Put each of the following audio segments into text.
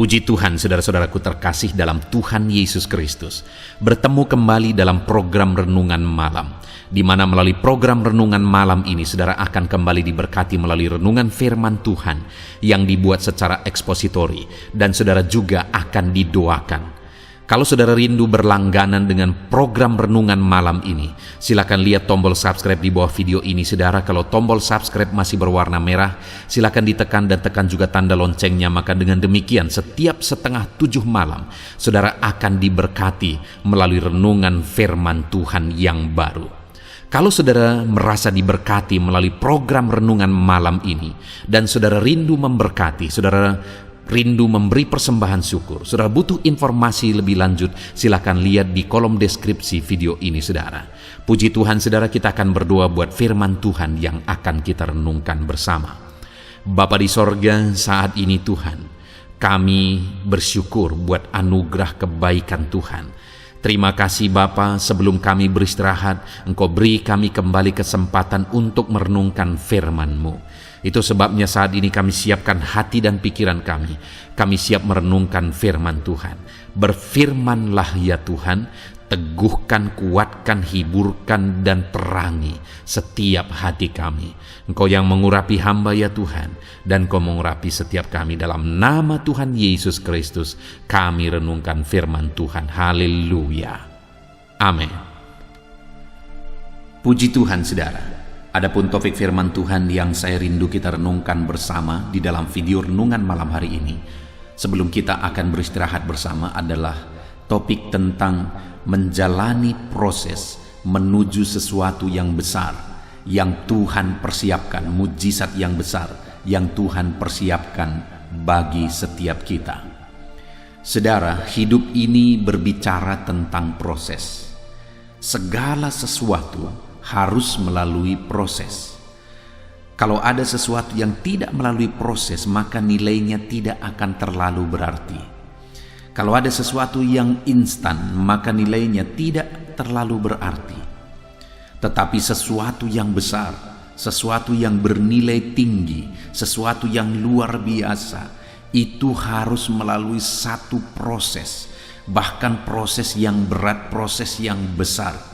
Puji Tuhan, saudara-saudaraku terkasih dalam Tuhan Yesus Kristus. Bertemu kembali dalam program Renungan Malam, di mana melalui program Renungan Malam ini, saudara akan kembali diberkati melalui renungan firman Tuhan yang dibuat secara ekspositori, dan saudara juga akan didoakan. Kalau saudara rindu berlangganan dengan program Renungan Malam ini, silakan lihat tombol subscribe di bawah video ini, saudara. Kalau tombol subscribe masih berwarna merah, silakan ditekan dan tekan juga tanda loncengnya. Maka dengan demikian, setiap 6:30 malam, saudara akan diberkati melalui renungan firman Tuhan yang baru. Kalau saudara merasa diberkati melalui program Renungan Malam ini, dan saudara rindu memberkati, saudara rindu memberi persembahan syukur, saudara butuh informasi lebih lanjut, silakan lihat di kolom deskripsi video ini, saudara. Puji Tuhan, saudara, kita akan berdoa buat firman Tuhan yang akan kita renungkan bersama. Bapa di sorga, saat ini Tuhan, kami bersyukur buat anugerah kebaikan Tuhan. Terima kasih Bapa, sebelum kami beristirahat, Engkau beri kami kembali kesempatan untuk merenungkan firman-Mu. Itu sebabnya saat ini kami siapkan hati dan pikiran kami. Kami siap merenungkan firman Tuhan. Berfirmanlah ya Tuhan, teguhkan, kuatkan, hiburkan, dan perangi setiap hati kami. Engkau yang mengurapi hamba ya Tuhan, dan Engkau mengurapi setiap kami. Dalam nama Tuhan Yesus Kristus, kami renungkan firman Tuhan. Haleluya. Amin. Puji Tuhan, saudara. Adapun topik firman Tuhan yang saya rindu kita renungkan bersama di dalam video renungan malam hari ini, sebelum kita akan beristirahat bersama, adalah topik tentang menjalani proses menuju sesuatu yang besar yang Tuhan persiapkan, mujizat yang besar yang Tuhan persiapkan bagi setiap kita. Saudara, hidup ini berbicara tentang proses. Segala sesuatu harus melalui proses. Kalau ada sesuatu yang tidak melalui proses, maka nilainya tidak akan terlalu berarti. Kalau ada sesuatu yang instan, maka nilainya tidak terlalu berarti. Tetapi sesuatu yang besar, sesuatu yang bernilai tinggi, sesuatu yang luar biasa, itu harus melalui satu proses, bahkan proses yang berat, proses yang besar.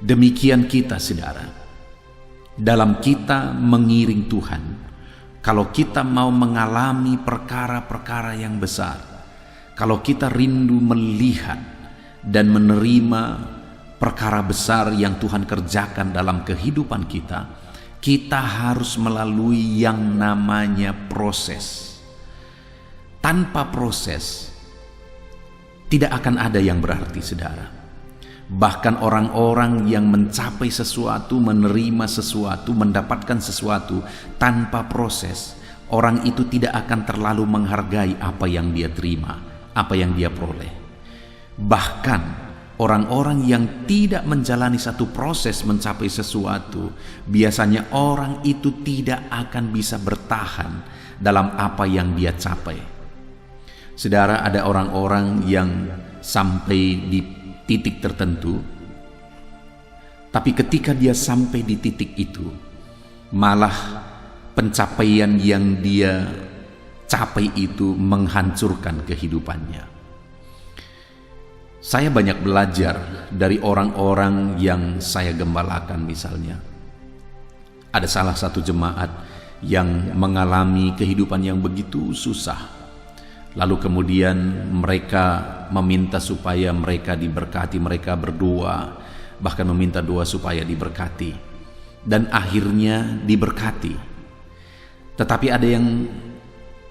Demikian kita, saudara, dalam kita mengiring Tuhan. Kalau kita mau mengalami perkara-perkara yang besar, kalau kita rindu melihat dan menerima perkara besar yang Tuhan kerjakan dalam kehidupan kita, kita harus melalui yang namanya proses. Tanpa proses, tidak akan ada yang berarti, saudara. Bahkan orang-orang yang mencapai sesuatu, menerima sesuatu, mendapatkan sesuatu tanpa proses, orang itu tidak akan terlalu menghargai apa yang dia terima, apa yang dia peroleh. Bahkan orang-orang yang tidak menjalani satu proses mencapai sesuatu, biasanya orang itu tidak akan bisa bertahan dalam apa yang dia capai. Saudara, ada orang-orang yang sampai di titik tertentu, tapi ketika dia sampai di titik itu, malah pencapaian yang dia capai itu menghancurkan kehidupannya. Saya banyak belajar dari orang-orang yang saya gembalakan. Misalnya, ada salah satu jemaat yang mengalami kehidupan yang begitu susah. Lalu kemudian mereka meminta supaya mereka diberkati, mereka berdoa, bahkan meminta doa supaya diberkati, dan akhirnya diberkati. Tetapi ada yang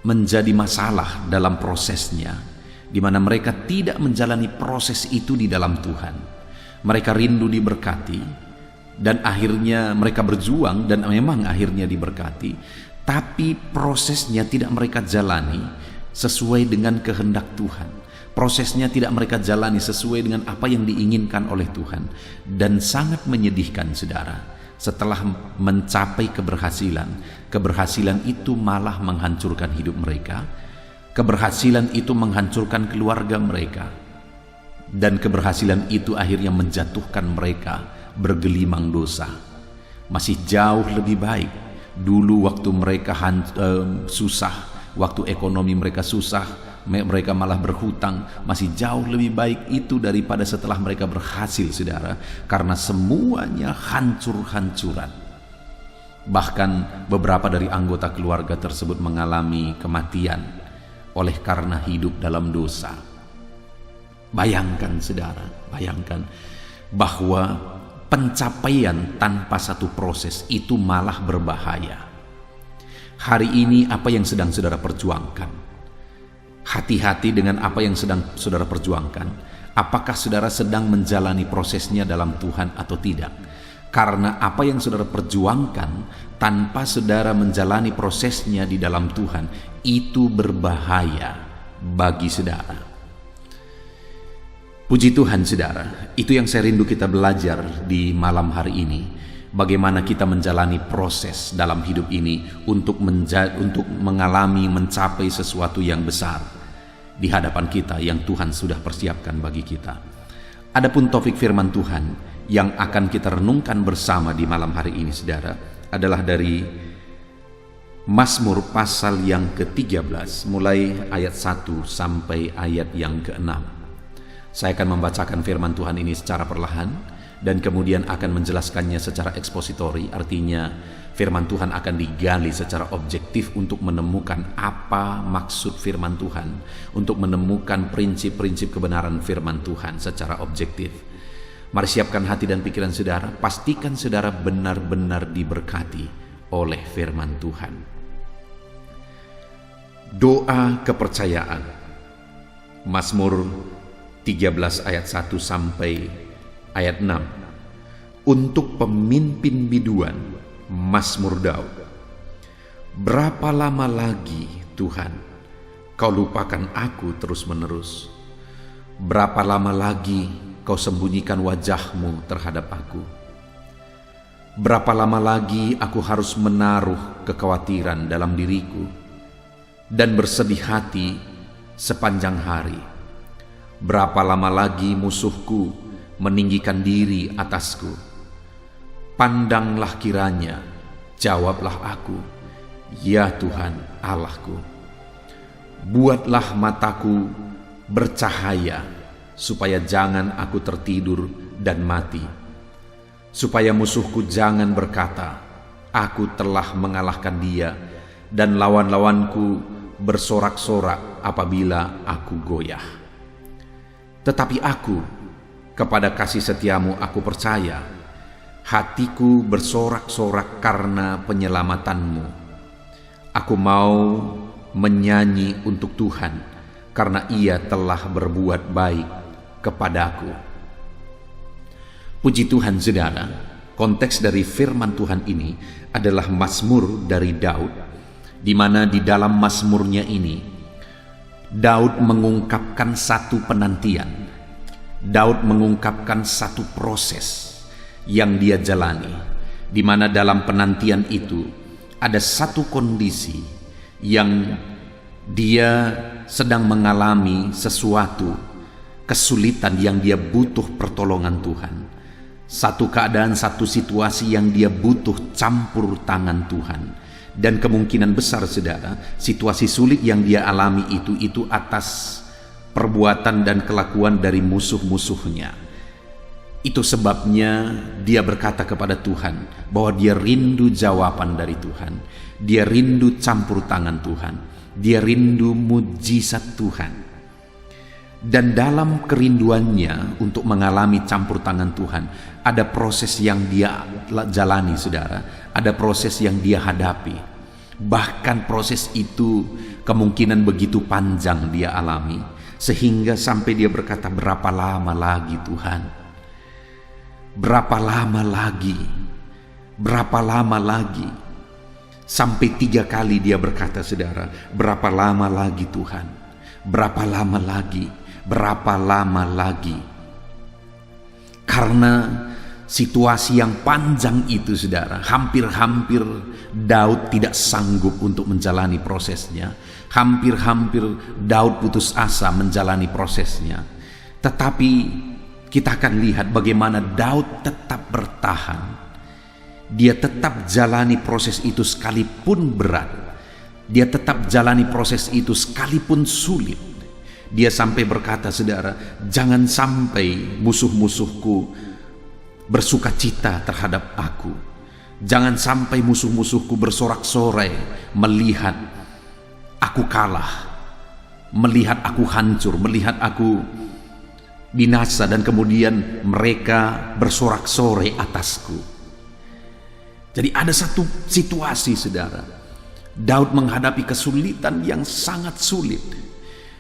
menjadi masalah dalam prosesnya, di mana mereka tidak menjalani proses itu di dalam Tuhan. Mereka rindu diberkati, dan akhirnya mereka berjuang, dan memang akhirnya diberkati, tapi prosesnya tidak mereka jalani sesuai dengan kehendak Tuhan. Prosesnya tidak mereka jalani sesuai dengan apa yang diinginkan oleh Tuhan. Dan sangat menyedihkan, saudara, setelah mencapai keberhasilan, keberhasilan itu malah menghancurkan hidup mereka. Keberhasilan itu menghancurkan keluarga mereka. Dan keberhasilan itu akhirnya menjatuhkan mereka bergelimang dosa. Masih jauh lebih baik dulu waktu mereka susah, waktu ekonomi mereka susah, mereka malah berhutang. Masih jauh lebih baik itu daripada setelah mereka berhasil, saudara, karena semuanya hancur-hancuran. Bahkan beberapa dari anggota keluarga tersebut mengalami kematian oleh karena hidup dalam dosa. Bayangkan, saudara, bayangkan bahwa pencapaian tanpa satu proses itu malah berbahaya. Hari ini apa yang sedang saudara perjuangkan? Hati-hati dengan apa yang sedang saudara perjuangkan. Apakah saudara sedang menjalani prosesnya dalam Tuhan atau tidak? Karena apa yang saudara perjuangkan tanpa saudara menjalani prosesnya di dalam Tuhan, itu berbahaya bagi saudara. Puji Tuhan, saudara, itu yang saya rindu kita belajar di malam hari ini. Bagaimana kita menjalani proses dalam hidup ini untuk mengalami, mencapai sesuatu yang besar di hadapan kita yang Tuhan sudah persiapkan bagi kita. Adapun topik firman Tuhan yang akan kita renungkan bersama di malam hari ini, saudara, adalah dari Mazmur pasal yang ke-13, mulai ayat 1 sampai ayat yang ke-6. Saya akan membacakan firman Tuhan ini secara perlahan dan kemudian akan menjelaskannya secara ekspositori. Artinya firman Tuhan akan digali secara objektif untuk menemukan apa maksud firman Tuhan, untuk menemukan prinsip-prinsip kebenaran firman Tuhan secara objektif. Mari siapkan hati dan pikiran saudara, pastikan saudara benar-benar diberkati oleh firman Tuhan. Doa kepercayaan, Mazmur 13 ayat 1 sampai ayat 6. Untuk pemimpin biduan, Mazmur Daud. Berapa lama lagi, Tuhan, Kau lupakan aku terus-menerus? Berapa lama lagi Kau sembunyikan wajah-Mu terhadap aku? Berapa lama lagi aku harus menaruh kekhawatiran dalam diriku dan bersedih hati sepanjang hari? Berapa lama lagi musuhku meninggikan diri atasku? Pandanglah kiranya, jawablah aku, ya Tuhan Allahku. Buatlah mataku bercahaya, supaya jangan aku tertidur dan mati. Supaya musuhku jangan berkata, aku telah mengalahkan dia, dan lawan-lawanku bersorak-sorak apabila aku goyah. Tetapi aku, kepada kasih setiamu aku percaya. Hatiku bersorak-sorak karena penyelamatanmu. Aku mau menyanyi untuk Tuhan, karena Ia telah berbuat baik kepadaku. Puji Tuhan, saudara, konteks dari firman Tuhan ini adalah Mazmur dari Daud, di mana di dalam Mazmurnya ini Daud mengungkapkan satu penantian. Daud mengungkapkan satu proses yang dia jalani, di mana dalam penantian itu ada satu kondisi yang dia sedang mengalami sesuatu kesulitan yang dia butuh pertolongan Tuhan. Satu keadaan, satu situasi yang dia butuh campur tangan Tuhan. Dan kemungkinan besar, saudara, situasi sulit yang dia alami itu atas perbuatan dan kelakuan dari musuh-musuhnya. Itu sebabnya dia berkata kepada Tuhan bahwa dia rindu jawaban dari Tuhan. Dia rindu campur tangan Tuhan. Dia rindu mujizat Tuhan. Dan dalam kerinduannya untuk mengalami campur tangan Tuhan, ada proses yang dia jalani, saudara. Ada proses yang dia hadapi. Bahkan proses itu kemungkinan begitu panjang dia alami, sehingga sampai dia berkata, berapa lama lagi Tuhan? Berapa lama lagi? Berapa lama lagi? Sampai 3 kali dia berkata, saudara, berapa lama lagi Tuhan? Berapa lama lagi? Berapa lama lagi? Karena situasi yang panjang itu, saudara, hampir-hampir Daud tidak sanggup untuk menjalani prosesnya. Hampir-hampir Daud putus asa menjalani prosesnya. Tetapi kita akan lihat bagaimana Daud tetap bertahan. Dia tetap jalani proses itu sekalipun berat. Dia tetap jalani proses itu sekalipun sulit. Dia sampai berkata, saudara, jangan sampai musuh-musuhku bersuka cita terhadap aku. Jangan sampai musuh-musuhku bersorak-sorai melihat aku kalah, melihat aku hancur, melihat aku binasa, dan kemudian mereka bersorak-sorai atasku. Jadi ada satu situasi, saudara, Daud menghadapi kesulitan yang sangat sulit,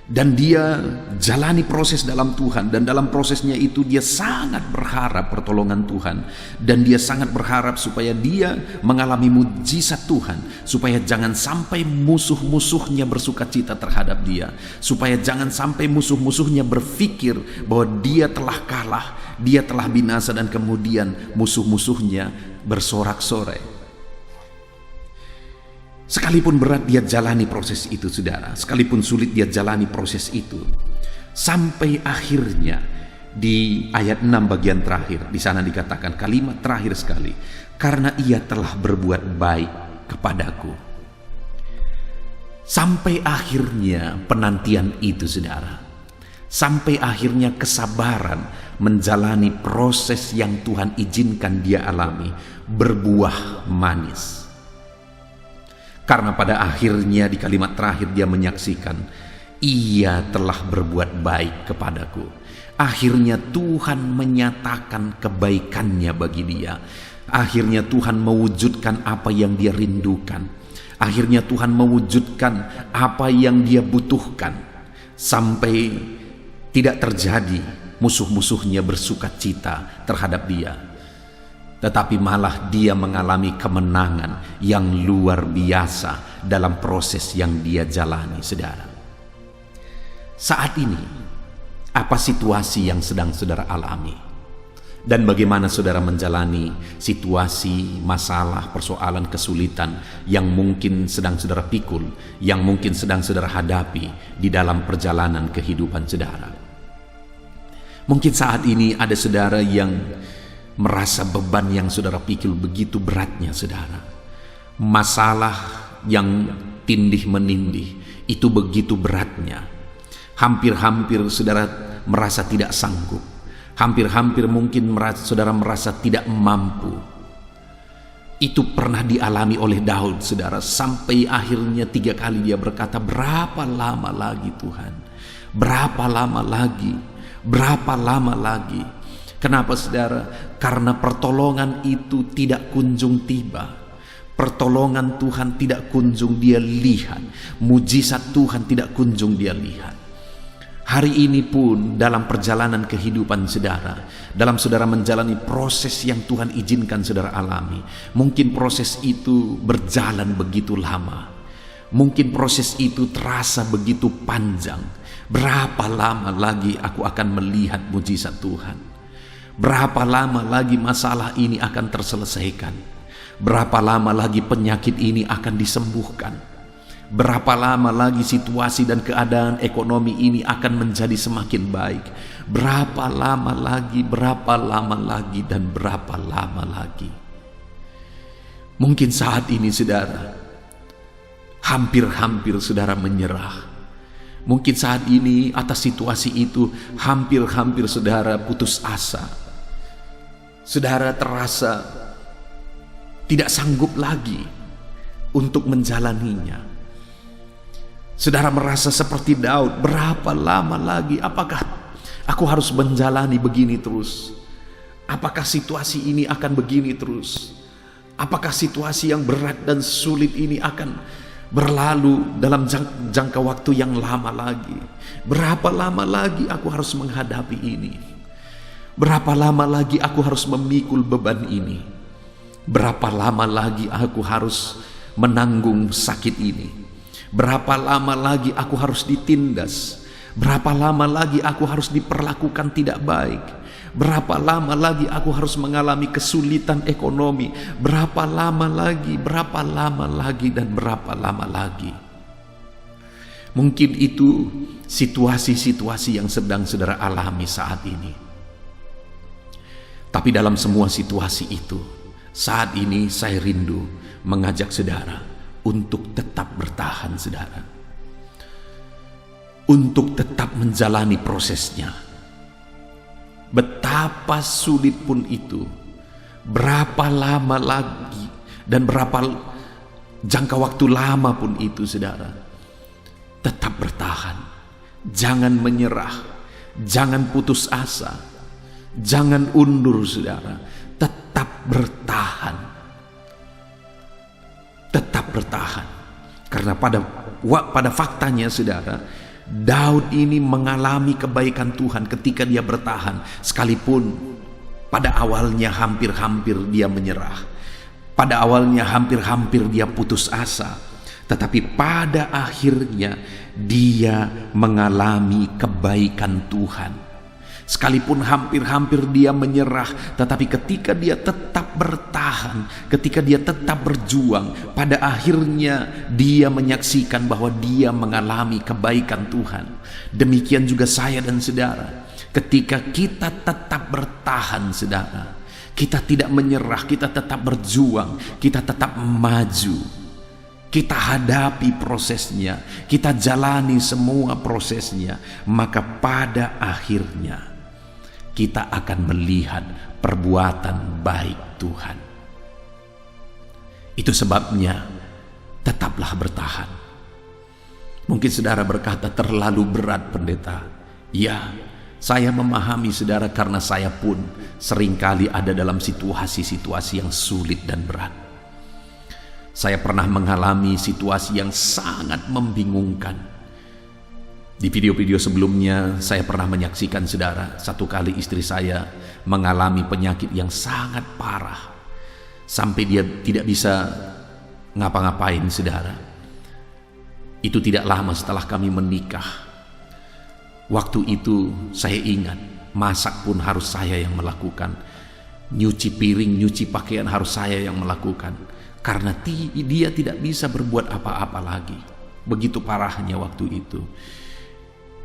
dan dia jalani proses dalam Tuhan, dan dalam prosesnya itu dia sangat berharap pertolongan Tuhan, dan dia sangat berharap supaya dia mengalami mujizat Tuhan, supaya jangan sampai musuh-musuhnya bersuka cita terhadap dia, supaya jangan sampai musuh-musuhnya berpikir bahwa dia telah kalah, dia telah binasa, dan kemudian musuh-musuhnya bersorak-sorai. Sekalipun berat dia jalani proses itu, saudara. Sekalipun sulit dia jalani proses itu. Sampai akhirnya di ayat 6 bagian terakhir, di sana dikatakan kalimat terakhir sekali, karena ia telah berbuat baik kepadaku. Sampai akhirnya penantian itu, saudara. Sampai akhirnya kesabaran menjalani proses yang Tuhan izinkan dia alami berbuah manis. Karena pada akhirnya di kalimat terakhir dia menyaksikan, ia telah berbuat baik kepadaku. Akhirnya Tuhan menyatakan kebaikannya bagi dia. Akhirnya Tuhan mewujudkan apa yang dia rindukan. Akhirnya Tuhan mewujudkan apa yang dia butuhkan. Sampai tidak terjadi musuh-musuhnya bersuka cita terhadap dia, tetapi malah dia mengalami kemenangan yang luar biasa dalam proses yang dia jalani, saudara. Saat ini, apa situasi yang sedang saudara alami? Dan bagaimana saudara menjalani situasi, masalah, persoalan, kesulitan yang mungkin sedang saudara pikul, yang mungkin sedang saudara hadapi di dalam perjalanan kehidupan saudara? Mungkin saat ini ada saudara yang merasa beban yang saudara pikul begitu beratnya, saudara. Masalah yang tindih menindih itu begitu beratnya. Hampir-hampir saudara merasa tidak sanggup. Hampir-hampir mungkin saudara merasa tidak mampu. Itu pernah dialami oleh Daud, saudara. Sampai akhirnya 3 kali dia berkata, berapa lama lagi Tuhan? Berapa lama lagi? Berapa lama lagi? Kenapa, saudara? Karena pertolongan itu tidak kunjung tiba. Pertolongan Tuhan tidak kunjung dia lihat. Mujizat Tuhan tidak kunjung dia lihat. Hari ini pun dalam perjalanan kehidupan saudara, dalam saudara menjalani proses yang Tuhan izinkan saudara alami, mungkin proses itu berjalan begitu lama. Mungkin proses itu terasa begitu panjang. Berapa lama lagi aku akan melihat mujizat Tuhan? Berapa lama lagi masalah ini akan terselesaikan? Berapa lama lagi penyakit ini akan disembuhkan? Berapa lama lagi situasi dan keadaan ekonomi ini akan menjadi semakin baik? Berapa lama lagi, dan berapa lama lagi? Mungkin saat ini saudara, hampir-hampir saudara menyerah. Mungkin saat ini atas situasi itu, hampir-hampir saudara putus asa. Saudara terasa tidak sanggup lagi untuk menjalaninya. Saudara merasa seperti Daud, berapa lama lagi? Apakah aku harus menjalani begini terus? Apakah situasi ini akan begini terus? Apakah situasi yang berat dan sulit ini akan berlalu dalam jangka waktu yang lama lagi? Berapa lama lagi aku harus menghadapi ini? Berapa lama lagi aku harus memikul beban ini? Berapa lama lagi aku harus menanggung sakit ini? Berapa lama lagi aku harus ditindas? Berapa lama lagi aku harus diperlakukan tidak baik? Berapa lama lagi aku harus mengalami kesulitan ekonomi? Berapa lama lagi, dan berapa lama lagi? Mungkin itu situasi-situasi yang sedang saudara alami saat ini. Tapi dalam semua situasi itu, saat ini saya rindu mengajak saudara untuk tetap bertahan, saudara. Untuk tetap menjalani prosesnya. Betapa sulit pun itu, berapa lama lagi dan berapa jangka waktu lama pun itu, saudara, tetap bertahan. Jangan menyerah, jangan putus asa, jangan undur, saudara. Tetap bertahan. Tetap bertahan. Karena pada faktanya, saudara, Daud ini mengalami kebaikan Tuhan ketika dia bertahan, sekalipun pada awalnya hampir-hampir dia menyerah, pada awalnya hampir-hampir dia putus asa, tetapi pada akhirnya dia mengalami kebaikan Tuhan. Sekalipun hampir-hampir dia menyerah, tetapi ketika dia tetap bertahan, ketika dia tetap berjuang, pada akhirnya dia menyaksikan bahwa dia mengalami kebaikan Tuhan. Demikian juga saya dan saudara, ketika kita tetap bertahan, saudara, kita tidak menyerah, kita tetap berjuang, kita tetap maju, kita hadapi prosesnya, kita jalani semua prosesnya, maka pada akhirnya kita akan melihat perbuatan baik Tuhan. Itu sebabnya tetaplah bertahan. Mungkin saudara berkata, terlalu berat pendeta. Ya, saya memahami saudara, karena saya pun seringkali ada dalam situasi-situasi yang sulit dan berat. Saya pernah mengalami situasi yang sangat membingungkan. Di video-video sebelumnya saya pernah menyaksikan, saudara, satu kali istri saya mengalami penyakit yang sangat parah, sampai dia tidak bisa ngapa-ngapain, saudara. Itu tidak lama setelah kami menikah. Waktu itu saya ingat, masak pun harus saya yang melakukan, nyuci piring, nyuci pakaian harus saya yang melakukan, karena dia tidak bisa berbuat apa-apa lagi. Begitu parahnya waktu itu.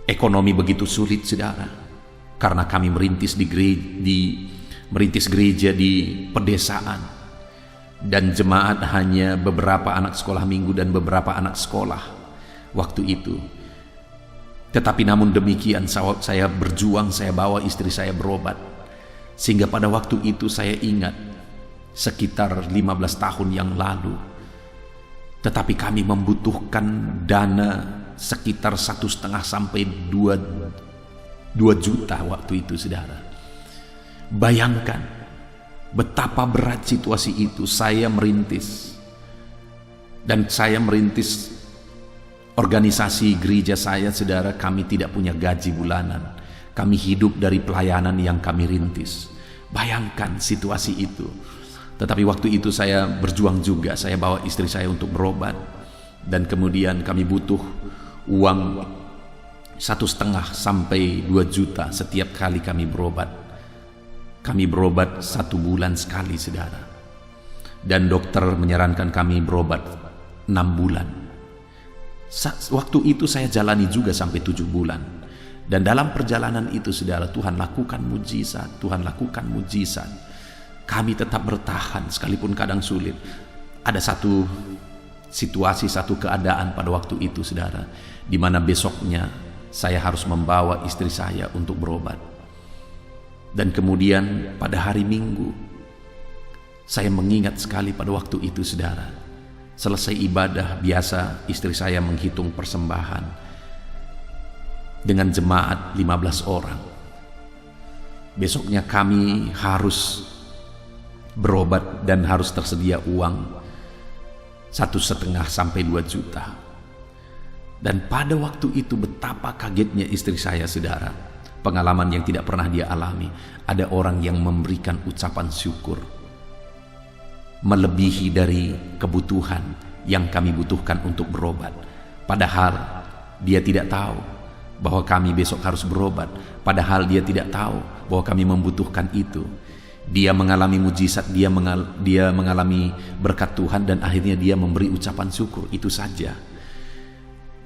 Ekonomi begitu sulit, saudara, karena kami merintis gereja di pedesaan, dan jemaat hanya beberapa anak sekolah minggu dan beberapa anak sekolah waktu itu. Tetapi namun demikian saya berjuang, saya bawa istri saya berobat, sehingga pada waktu itu saya ingat sekitar 15 tahun yang lalu, tetapi kami membutuhkan dana sekitar 1,5 sampai 2 juta waktu itu, saudara. Bayangkan betapa berat situasi itu. Saya merintis, dan saya merintis organisasi gereja saya, saudara. Kami tidak punya gaji bulanan, kami hidup dari pelayanan yang kami rintis. Bayangkan situasi itu. Tetapi waktu itu saya berjuang juga. Saya bawa istri saya untuk berobat, dan kemudian kami butuh uang 1,5 sampai 2 juta setiap kali kami berobat. Kami berobat 1 bulan sekali, saudara, dan dokter menyarankan kami berobat 6 bulan. Waktu itu saya jalani juga sampai 7 bulan. Dan dalam perjalanan itu, saudara, Tuhan lakukan mujizat, Tuhan lakukan mujizat. Kami tetap bertahan sekalipun kadang sulit. Ada satu situasi, satu keadaan pada waktu itu, saudara, di mana besoknya saya harus membawa istri saya untuk berobat. Dan kemudian pada hari Minggu, saya mengingat sekali pada waktu itu, saudara, selesai ibadah biasa, istri saya menghitung persembahan dengan jemaat 15 orang. Besoknya kami harus berobat dan harus tersedia uang 1,5 sampai 2 juta. Dan pada waktu itu betapa kagetnya istri saya, saudara. Pengalaman yang tidak pernah dia alami. Ada orang yang memberikan ucapan syukur melebihi dari kebutuhan yang kami butuhkan untuk berobat. Padahal dia tidak tahu bahwa kami besok harus berobat. Padahal dia tidak tahu bahwa kami membutuhkan itu. Dia mengalami mujizat, dia mengalami berkat Tuhan, dan akhirnya dia memberi ucapan syukur. Itu saja.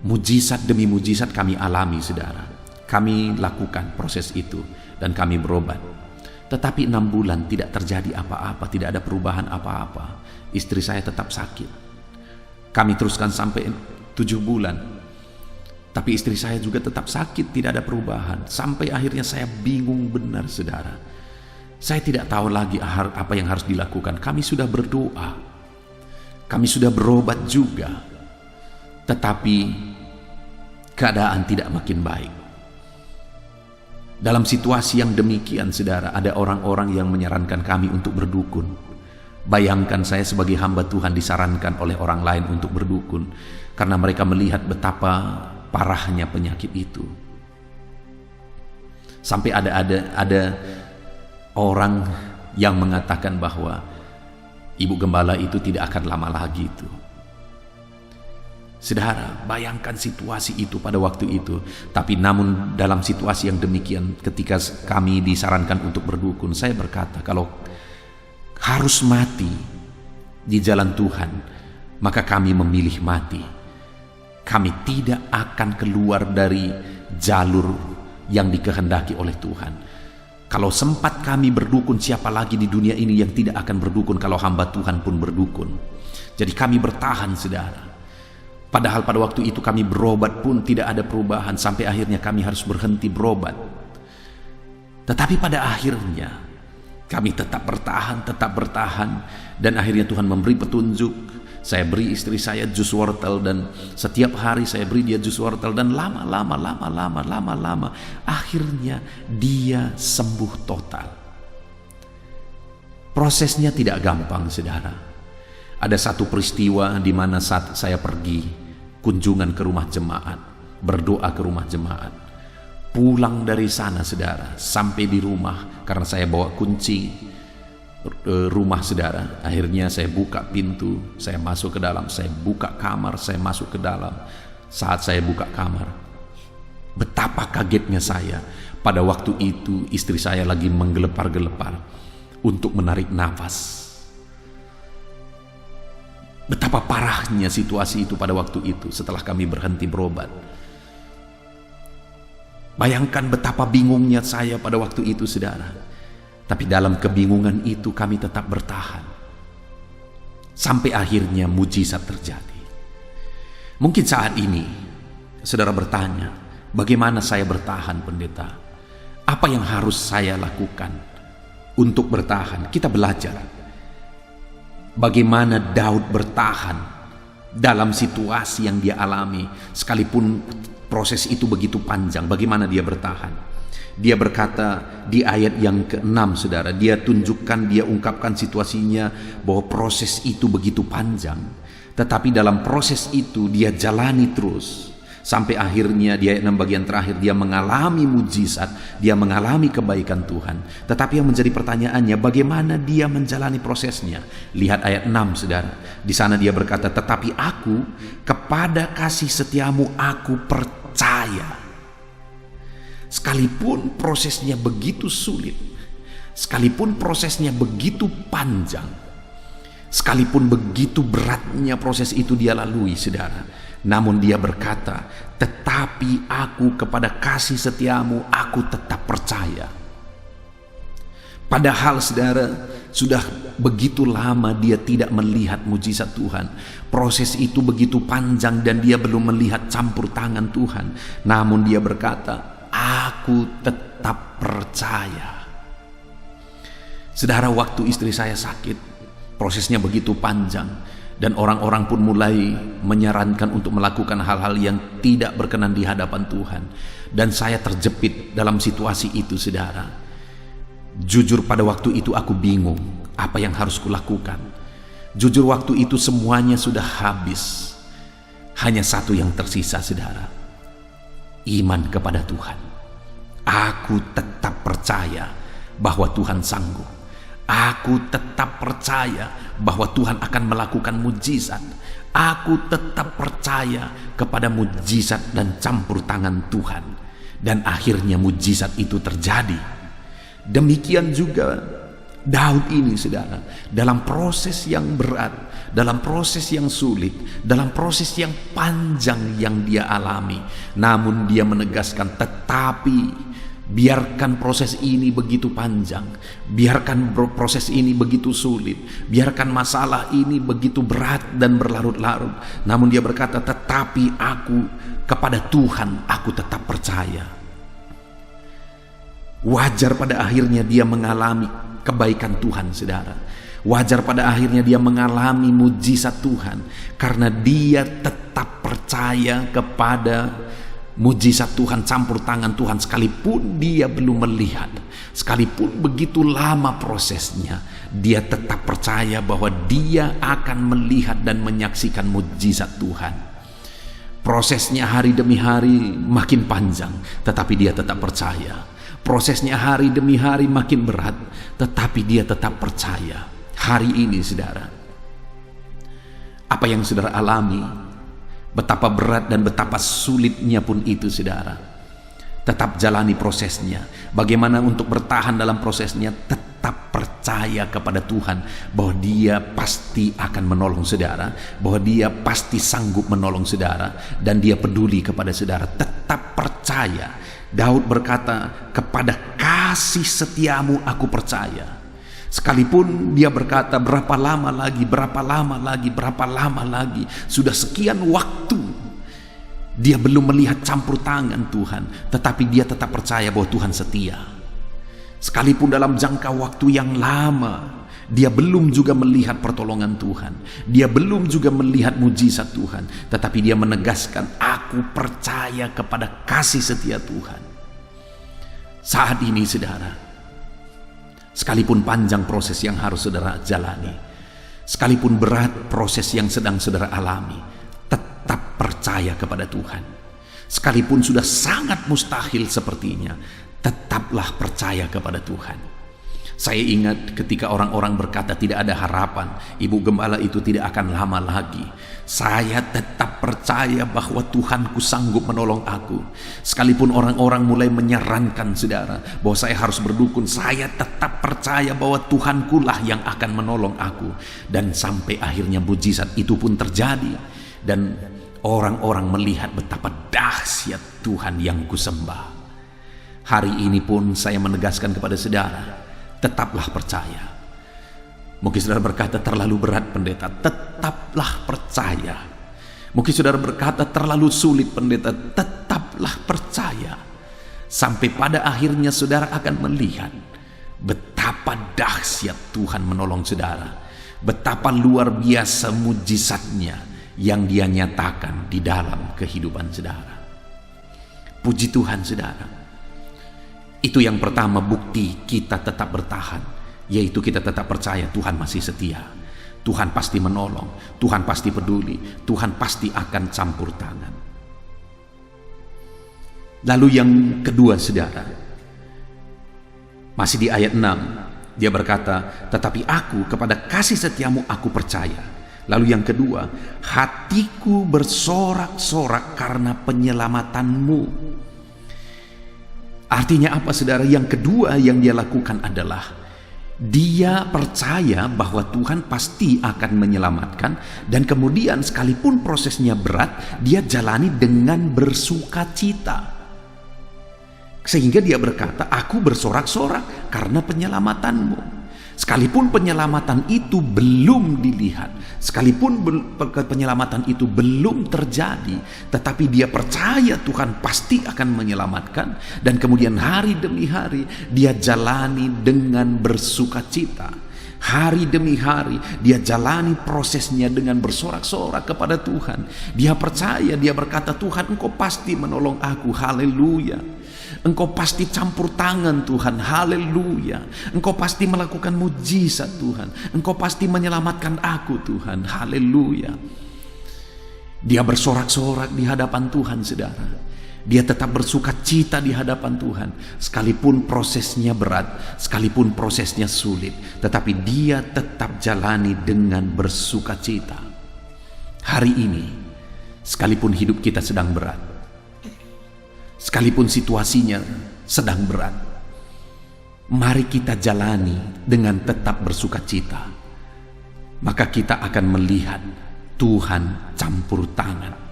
Mujizat demi mujizat kami alami, saudara. Kami lakukan proses itu dan kami berobat. Tetapi 6 bulan tidak terjadi apa-apa, tidak ada perubahan apa-apa. Istri saya tetap sakit. Kami teruskan sampai 7 bulan. Tapi istri saya juga tetap sakit, tidak ada perubahan. Sampai akhirnya saya bingung benar, saudara. Saya tidak tahu lagi apa yang harus dilakukan. Kami sudah berdoa, kami sudah berobat juga, tetapi keadaan tidak makin baik. Dalam situasi yang demikian, saudara, ada orang-orang yang menyarankan kami untuk berdukun. Bayangkan saya sebagai hamba Tuhan disarankan oleh orang lain untuk berdukun, karena mereka melihat betapa parahnya penyakit itu. Sampai ada orang yang mengatakan bahwa ibu gembala itu tidak akan lama lagi itu. Saudara, bayangkan situasi itu pada waktu itu. Tapi namun dalam situasi yang demikian, ketika kami disarankan untuk berdukun, saya berkata, kalau harus mati di jalan Tuhan, maka kami memilih mati. Kami tidak akan keluar dari jalur yang dikehendaki oleh Tuhan. Kalau sempat kami berdukun, siapa lagi di dunia ini yang tidak akan berdukun kalau hamba Tuhan pun berdukun. Jadi kami bertahan, saudara. Padahal pada waktu itu kami berobat pun tidak ada perubahan, sampai akhirnya kami harus berhenti berobat. Tetapi pada akhirnya kami tetap bertahan, dan akhirnya Tuhan memberi petunjuk. Saya beri istri saya jus wortel, dan setiap hari saya beri dia jus wortel, dan lama akhirnya dia sembuh total. Prosesnya tidak gampang, saudara. Ada satu peristiwa di mana saat saya pergi kunjungan ke rumah jemaat, berdoa ke rumah jemaat. Pulang dari sana, saudara, sampai di rumah, karena saya bawa kunci rumah, saudara. Akhirnya saya buka pintu, saya masuk ke dalam, saya buka kamar, saya masuk ke dalam. Saat saya buka kamar, betapa kagetnya saya. Pada waktu itu istri saya lagi menggelepar-gelepar untuk menarik nafas. Betapa parahnya situasi itu pada waktu itu setelah kami berhenti berobat. Bayangkan betapa bingungnya saya pada waktu itu, saudara. Tapi dalam kebingungan itu kami tetap bertahan. Sampai akhirnya mujizat terjadi. Mungkin saat ini saudara bertanya, bagaimana saya bertahan, pendeta? Apa yang harus saya lakukan untuk bertahan? Kita belajar bagaimana Daud bertahan dalam situasi yang dia alami, sekalipun proses itu begitu panjang. Bagaimana dia bertahan? Dia berkata di ayat yang ke-6, saudara, dia tunjukkan, dia ungkapkan situasinya bahwa proses itu begitu panjang, tetapi dalam proses itu dia jalani terus. Sampai akhirnya di ayat 6 bagian terakhir dia mengalami mujizat, dia mengalami kebaikan Tuhan. Tetapi yang menjadi pertanyaannya, bagaimana dia menjalani prosesnya? Lihat ayat 6, saudara. Di sana dia berkata, tetapi aku kepada kasih setiamu aku percaya. Sekalipun prosesnya begitu sulit, sekalipun prosesnya begitu panjang, sekalipun begitu beratnya proses itu dia lalui, saudara, namun dia berkata, tetapi aku kepada kasih setiamu aku tetap percaya. Padahal, saudara, sudah begitu lama dia tidak melihat mujizat Tuhan. Proses itu begitu panjang dan dia belum melihat campur tangan Tuhan. Namun dia berkata, aku tetap percaya. Saudara, waktu istri saya sakit, prosesnya begitu panjang, dan orang-orang pun mulai menyarankan untuk melakukan hal-hal yang tidak berkenan di hadapan Tuhan. Dan saya terjepit dalam situasi itu, saudara. Jujur pada waktu itu aku bingung apa yang harus kulakukan. Jujur waktu itu semuanya sudah habis. Hanya satu yang tersisa, saudara. Iman kepada Tuhan. Aku tetap percaya bahwa Tuhan sanggup. Aku tetap percaya bahwa Tuhan akan melakukan mujizat. Aku tetap percaya kepada mujizat dan campur tangan Tuhan. Dan akhirnya mujizat itu terjadi. Demikian juga Daud ini, saudara, dalam proses yang berat, dalam proses yang sulit, dalam proses yang panjang yang dia alami, namun dia menegaskan, tetapi Biarkan proses ini begitu panjang, biarkan proses ini begitu sulit, biarkan masalah ini begitu berat dan berlarut-larut. Namun dia berkata, tetapi aku kepada Tuhan aku tetap percaya. Wajar pada akhirnya dia mengalami kebaikan Tuhan, saudara. Wajar pada akhirnya dia mengalami mujizat Tuhan, karena dia tetap percaya kepada mujizat Tuhan, campur tangan Tuhan, sekalipun dia belum melihat, sekalipun begitu lama prosesnya, dia tetap percaya bahwa dia akan melihat dan menyaksikan mujizat Tuhan. Prosesnya hari demi hari makin panjang, tetapi dia tetap percaya. Prosesnya hari demi hari makin berat, tetapi dia tetap percaya. Hari ini, saudara, apa yang saudara alami, betapa berat dan betapa sulitnya pun itu, saudara, tetap jalani prosesnya. Bagaimana untuk bertahan dalam prosesnya? Tetap percaya kepada Tuhan bahwa dia pasti akan menolong saudara, bahwa dia pasti sanggup menolong saudara, dan dia peduli kepada saudara. Tetap percaya. Daud berkata, kepada kasih setiamu aku percaya. Sekalipun dia berkata, berapa lama lagi, berapa lama lagi, berapa lama lagi, sudah sekian waktu dia belum melihat campur tangan Tuhan, tetapi dia tetap percaya bahwa Tuhan setia. Sekalipun dalam jangka waktu yang lama dia belum juga melihat pertolongan Tuhan, dia belum juga melihat mujizat Tuhan, tetapi dia menegaskan, aku percaya kepada kasih setia Tuhan. Saat ini, saudara, sekalipun panjang proses yang harus saudara jalani, sekalipun berat proses yang sedang saudara alami, tetap percaya kepada Tuhan. Sekalipun sudah sangat mustahil sepertinya, tetaplah percaya kepada Tuhan. Saya ingat ketika orang-orang berkata tidak ada harapan, Ibu Gembala itu tidak akan lama lagi. Saya tetap percaya bahwa Tuhanku sanggup menolong aku. Sekalipun orang-orang mulai menyarankan, saudara, bahwa saya harus berdukun, saya tetap percaya bahwa Tuhanku lah yang akan menolong aku. Dan sampai akhirnya mujizat itu pun terjadi. Dan orang-orang melihat betapa dahsyat Tuhan yang kusembah. Hari ini pun saya menegaskan kepada saudara, tetaplah percaya. Mungkin saudara berkata terlalu berat pendeta, tetaplah percaya. Mungkin saudara berkata terlalu sulit pendeta, tetaplah percaya. Sampai pada akhirnya saudara akan melihat betapa dahsyat Tuhan menolong saudara, betapa luar biasa mujizatnya yang dia nyatakan di dalam kehidupan saudara. Puji Tuhan, saudara. Itu yang pertama, bukti kita tetap bertahan, yaitu kita tetap percaya Tuhan masih setia. Tuhan pasti menolong, Tuhan pasti peduli, Tuhan pasti akan campur tangan. Lalu yang kedua, saudara, masih di ayat 6, dia berkata, tetapi aku kepada kasih setiamu aku percaya. Lalu yang kedua, hatiku bersorak-sorak karena penyelamatanmu. Artinya apa, saudara? Yang kedua yang dia lakukan adalah dia percaya bahwa Tuhan pasti akan menyelamatkan, dan kemudian sekalipun prosesnya berat, dia jalani dengan bersukacita. Sehingga dia berkata, aku bersorak-sorak karena penyelamatanmu. Sekalipun penyelamatan itu belum dilihat, sekalipun penyelamatan itu belum terjadi, tetapi dia percaya Tuhan pasti akan menyelamatkan. Dan kemudian hari demi hari dia jalani dengan bersukacita. Hari demi hari dia jalani prosesnya dengan bersorak-sorak kepada Tuhan. Dia percaya, dia berkata, Tuhan, Engkau pasti menolong aku, haleluya. Engkau pasti campur tangan, Tuhan, haleluya. Engkau pasti melakukan mujizat, Tuhan. Engkau pasti menyelamatkan aku, Tuhan, haleluya. Dia bersorak-sorak di hadapan Tuhan, saudara. Dia tetap bersuka cita di hadapan Tuhan, sekalipun prosesnya berat, sekalipun prosesnya sulit, tetapi dia tetap jalani dengan bersuka cita. Hari ini, sekalipun hidup kita sedang berat, sekalipun situasinya sedang berat, mari kita jalani dengan tetap bersuka cita. Maka kita akan melihat Tuhan campur tangan.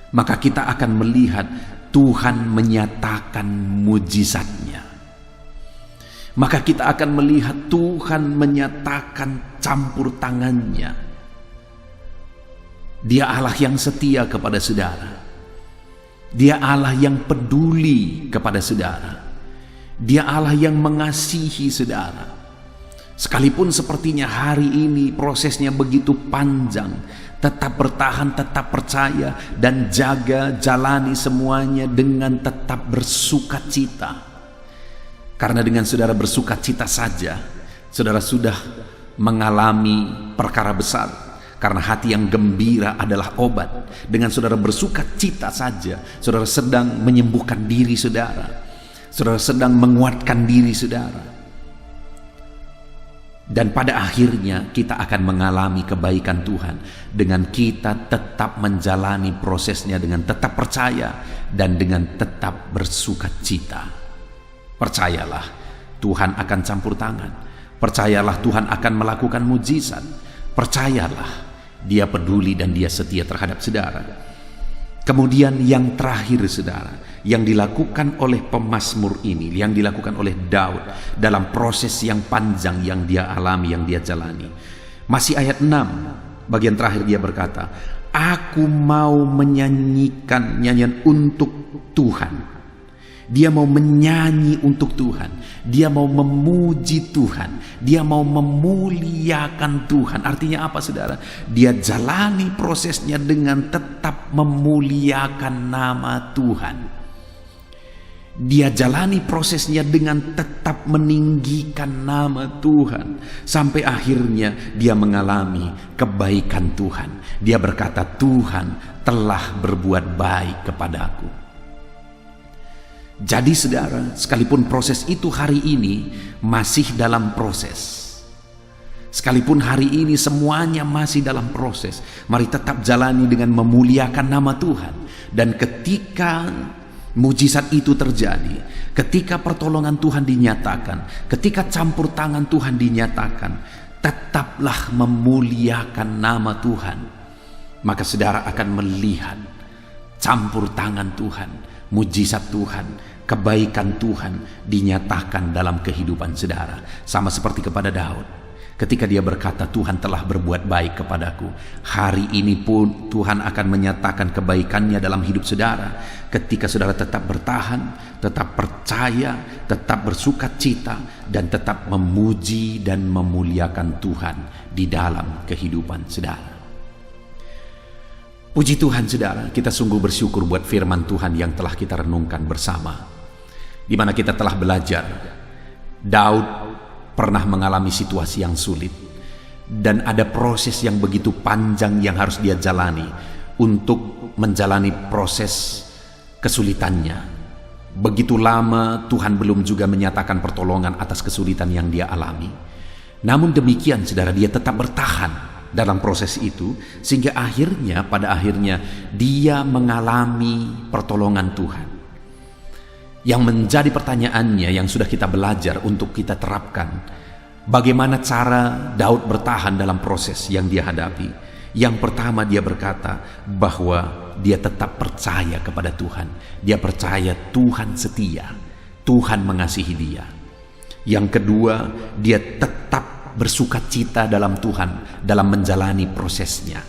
Maka kita akan melihat Tuhan menyatakan mujizatnya. Maka kita akan melihat Tuhan menyatakan campur tangannya. Dia Allah yang setia kepada saudara. Dia Allah yang peduli kepada saudara. Dia Allah yang mengasihi saudara. Sekalipun sepertinya hari ini prosesnya begitu panjang, tetap bertahan, tetap percaya, dan jaga, jalani semuanya dengan tetap bersukacita. Karena dengan saudara bersukacita saja, saudara sudah mengalami perkara besar. Karena hati yang gembira adalah obat. Dengan saudara bersukacita saja, saudara sedang menyembuhkan diri saudara. Saudara sedang menguatkan diri saudara. Dan pada akhirnya kita akan mengalami kebaikan Tuhan dengan kita tetap menjalani prosesnya dengan tetap percaya dan dengan tetap bersukacita. Percayalah, Tuhan akan campur tangan. Percayalah, Tuhan akan melakukan mujizat. Percayalah, Dia peduli dan Dia setia terhadap saudara. Kemudian yang terakhir saudara, yang dilakukan oleh pemazmur ini, yang dilakukan oleh Daud dalam proses yang panjang yang dia alami, yang dia jalani. Masih ayat 6, bagian terakhir dia berkata, aku mau menyanyikan nyanyian untuk Tuhan. Dia mau menyanyi untuk Tuhan. Dia mau memuji Tuhan. Dia mau memuliakan Tuhan. Artinya apa saudara? Dia jalani prosesnya dengan tetap memuliakan nama Tuhan. Dia jalani prosesnya dengan tetap meninggikan nama Tuhan. Sampai akhirnya dia mengalami kebaikan Tuhan. Dia berkata, Tuhan telah berbuat baik kepadaku. Jadi saudara, sekalipun proses itu hari ini masih dalam proses. Sekalipun hari ini semuanya masih dalam proses, mari tetap jalani dengan memuliakan nama Tuhan. Dan ketika mujizat itu terjadi, ketika pertolongan Tuhan dinyatakan, ketika campur tangan Tuhan dinyatakan, tetaplah memuliakan nama Tuhan. Maka saudara akan melihat campur tangan Tuhan, mujizat Tuhan, kebaikan Tuhan dinyatakan dalam kehidupan saudara. Sama seperti kepada Daud, ketika dia berkata, Tuhan telah berbuat baik kepadaku. Hari ini pun Tuhan akan menyatakan kebaikannya dalam hidup saudara. Ketika saudara tetap bertahan, tetap percaya, tetap bersukacita, dan tetap memuji dan memuliakan Tuhan di dalam kehidupan saudara. Puji Tuhan saudara, kita sungguh bersyukur buat firman Tuhan yang telah kita renungkan bersama, di mana kita telah belajar Daud pernah mengalami situasi yang sulit, dan ada proses yang begitu panjang yang harus dia jalani untuk menjalani proses kesulitannya. Begitu lama Tuhan belum juga menyatakan pertolongan atas kesulitan yang dia alami. Namun demikian saudara, dia tetap bertahan dalam proses itu, sehingga pada akhirnya dia mengalami pertolongan Tuhan. Yang menjadi pertanyaannya yang sudah kita belajar untuk kita terapkan, bagaimana cara Daud bertahan dalam proses yang dia hadapi. Yang pertama, dia berkata bahwa dia tetap percaya kepada Tuhan. Dia percaya Tuhan setia, Tuhan mengasihi dia. Yang kedua, dia tetap bersukacita dalam Tuhan dalam menjalani prosesnya.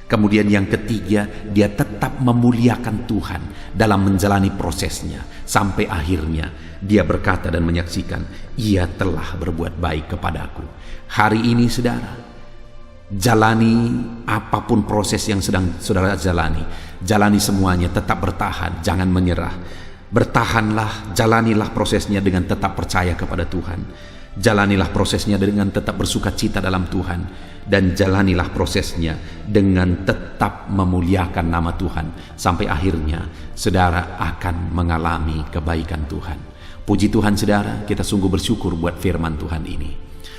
Kemudian yang ketiga, dia tetap memuliakan Tuhan dalam menjalani prosesnya. Sampai akhirnya dia berkata dan menyaksikan, Ia telah berbuat baik kepadaku. Hari ini saudara, jalani apapun proses yang sedang saudara jalani. Jalani semuanya, tetap bertahan, jangan menyerah. Bertahanlah, jalanilah prosesnya dengan tetap percaya kepada Tuhan. Jalanilah prosesnya dengan tetap bersukacita dalam Tuhan, dan jalanilah prosesnya dengan tetap memuliakan nama Tuhan. Sampai akhirnya saudara akan mengalami kebaikan Tuhan. Puji Tuhan saudara, kita sungguh bersyukur buat firman Tuhan ini.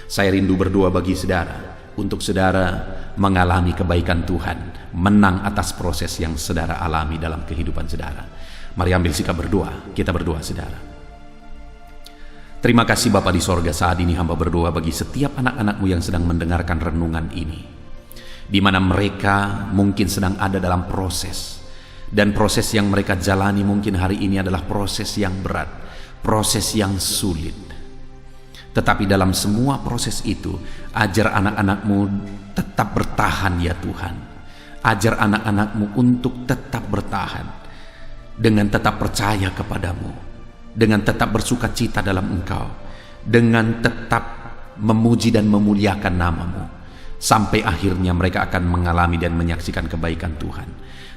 Saya rindu berdoa bagi saudara, untuk saudara mengalami kebaikan Tuhan, menang atas proses yang saudara alami dalam kehidupan saudara. Mari ambil sikap berdoa, kita berdoa saudara. Terima kasih Bapa di sorga, saat ini hamba berdoa bagi setiap anak-anakmu yang sedang mendengarkan renungan ini, di mana mereka mungkin sedang ada dalam proses, Dan proses yang mereka jalani mungkin hari ini adalah proses yang berat, proses yang sulit. Tetapi dalam semua proses itu, ajar anak-anak-Mu tetap bertahan ya Tuhan. Ajar anak-anak-Mu untuk tetap bertahan, dengan tetap percaya kepadamu, dengan tetap bersuka cita dalam Engkau, dengan tetap memuji dan memuliakan nama-Mu, sampai akhirnya mereka akan mengalami dan menyaksikan kebaikan Tuhan.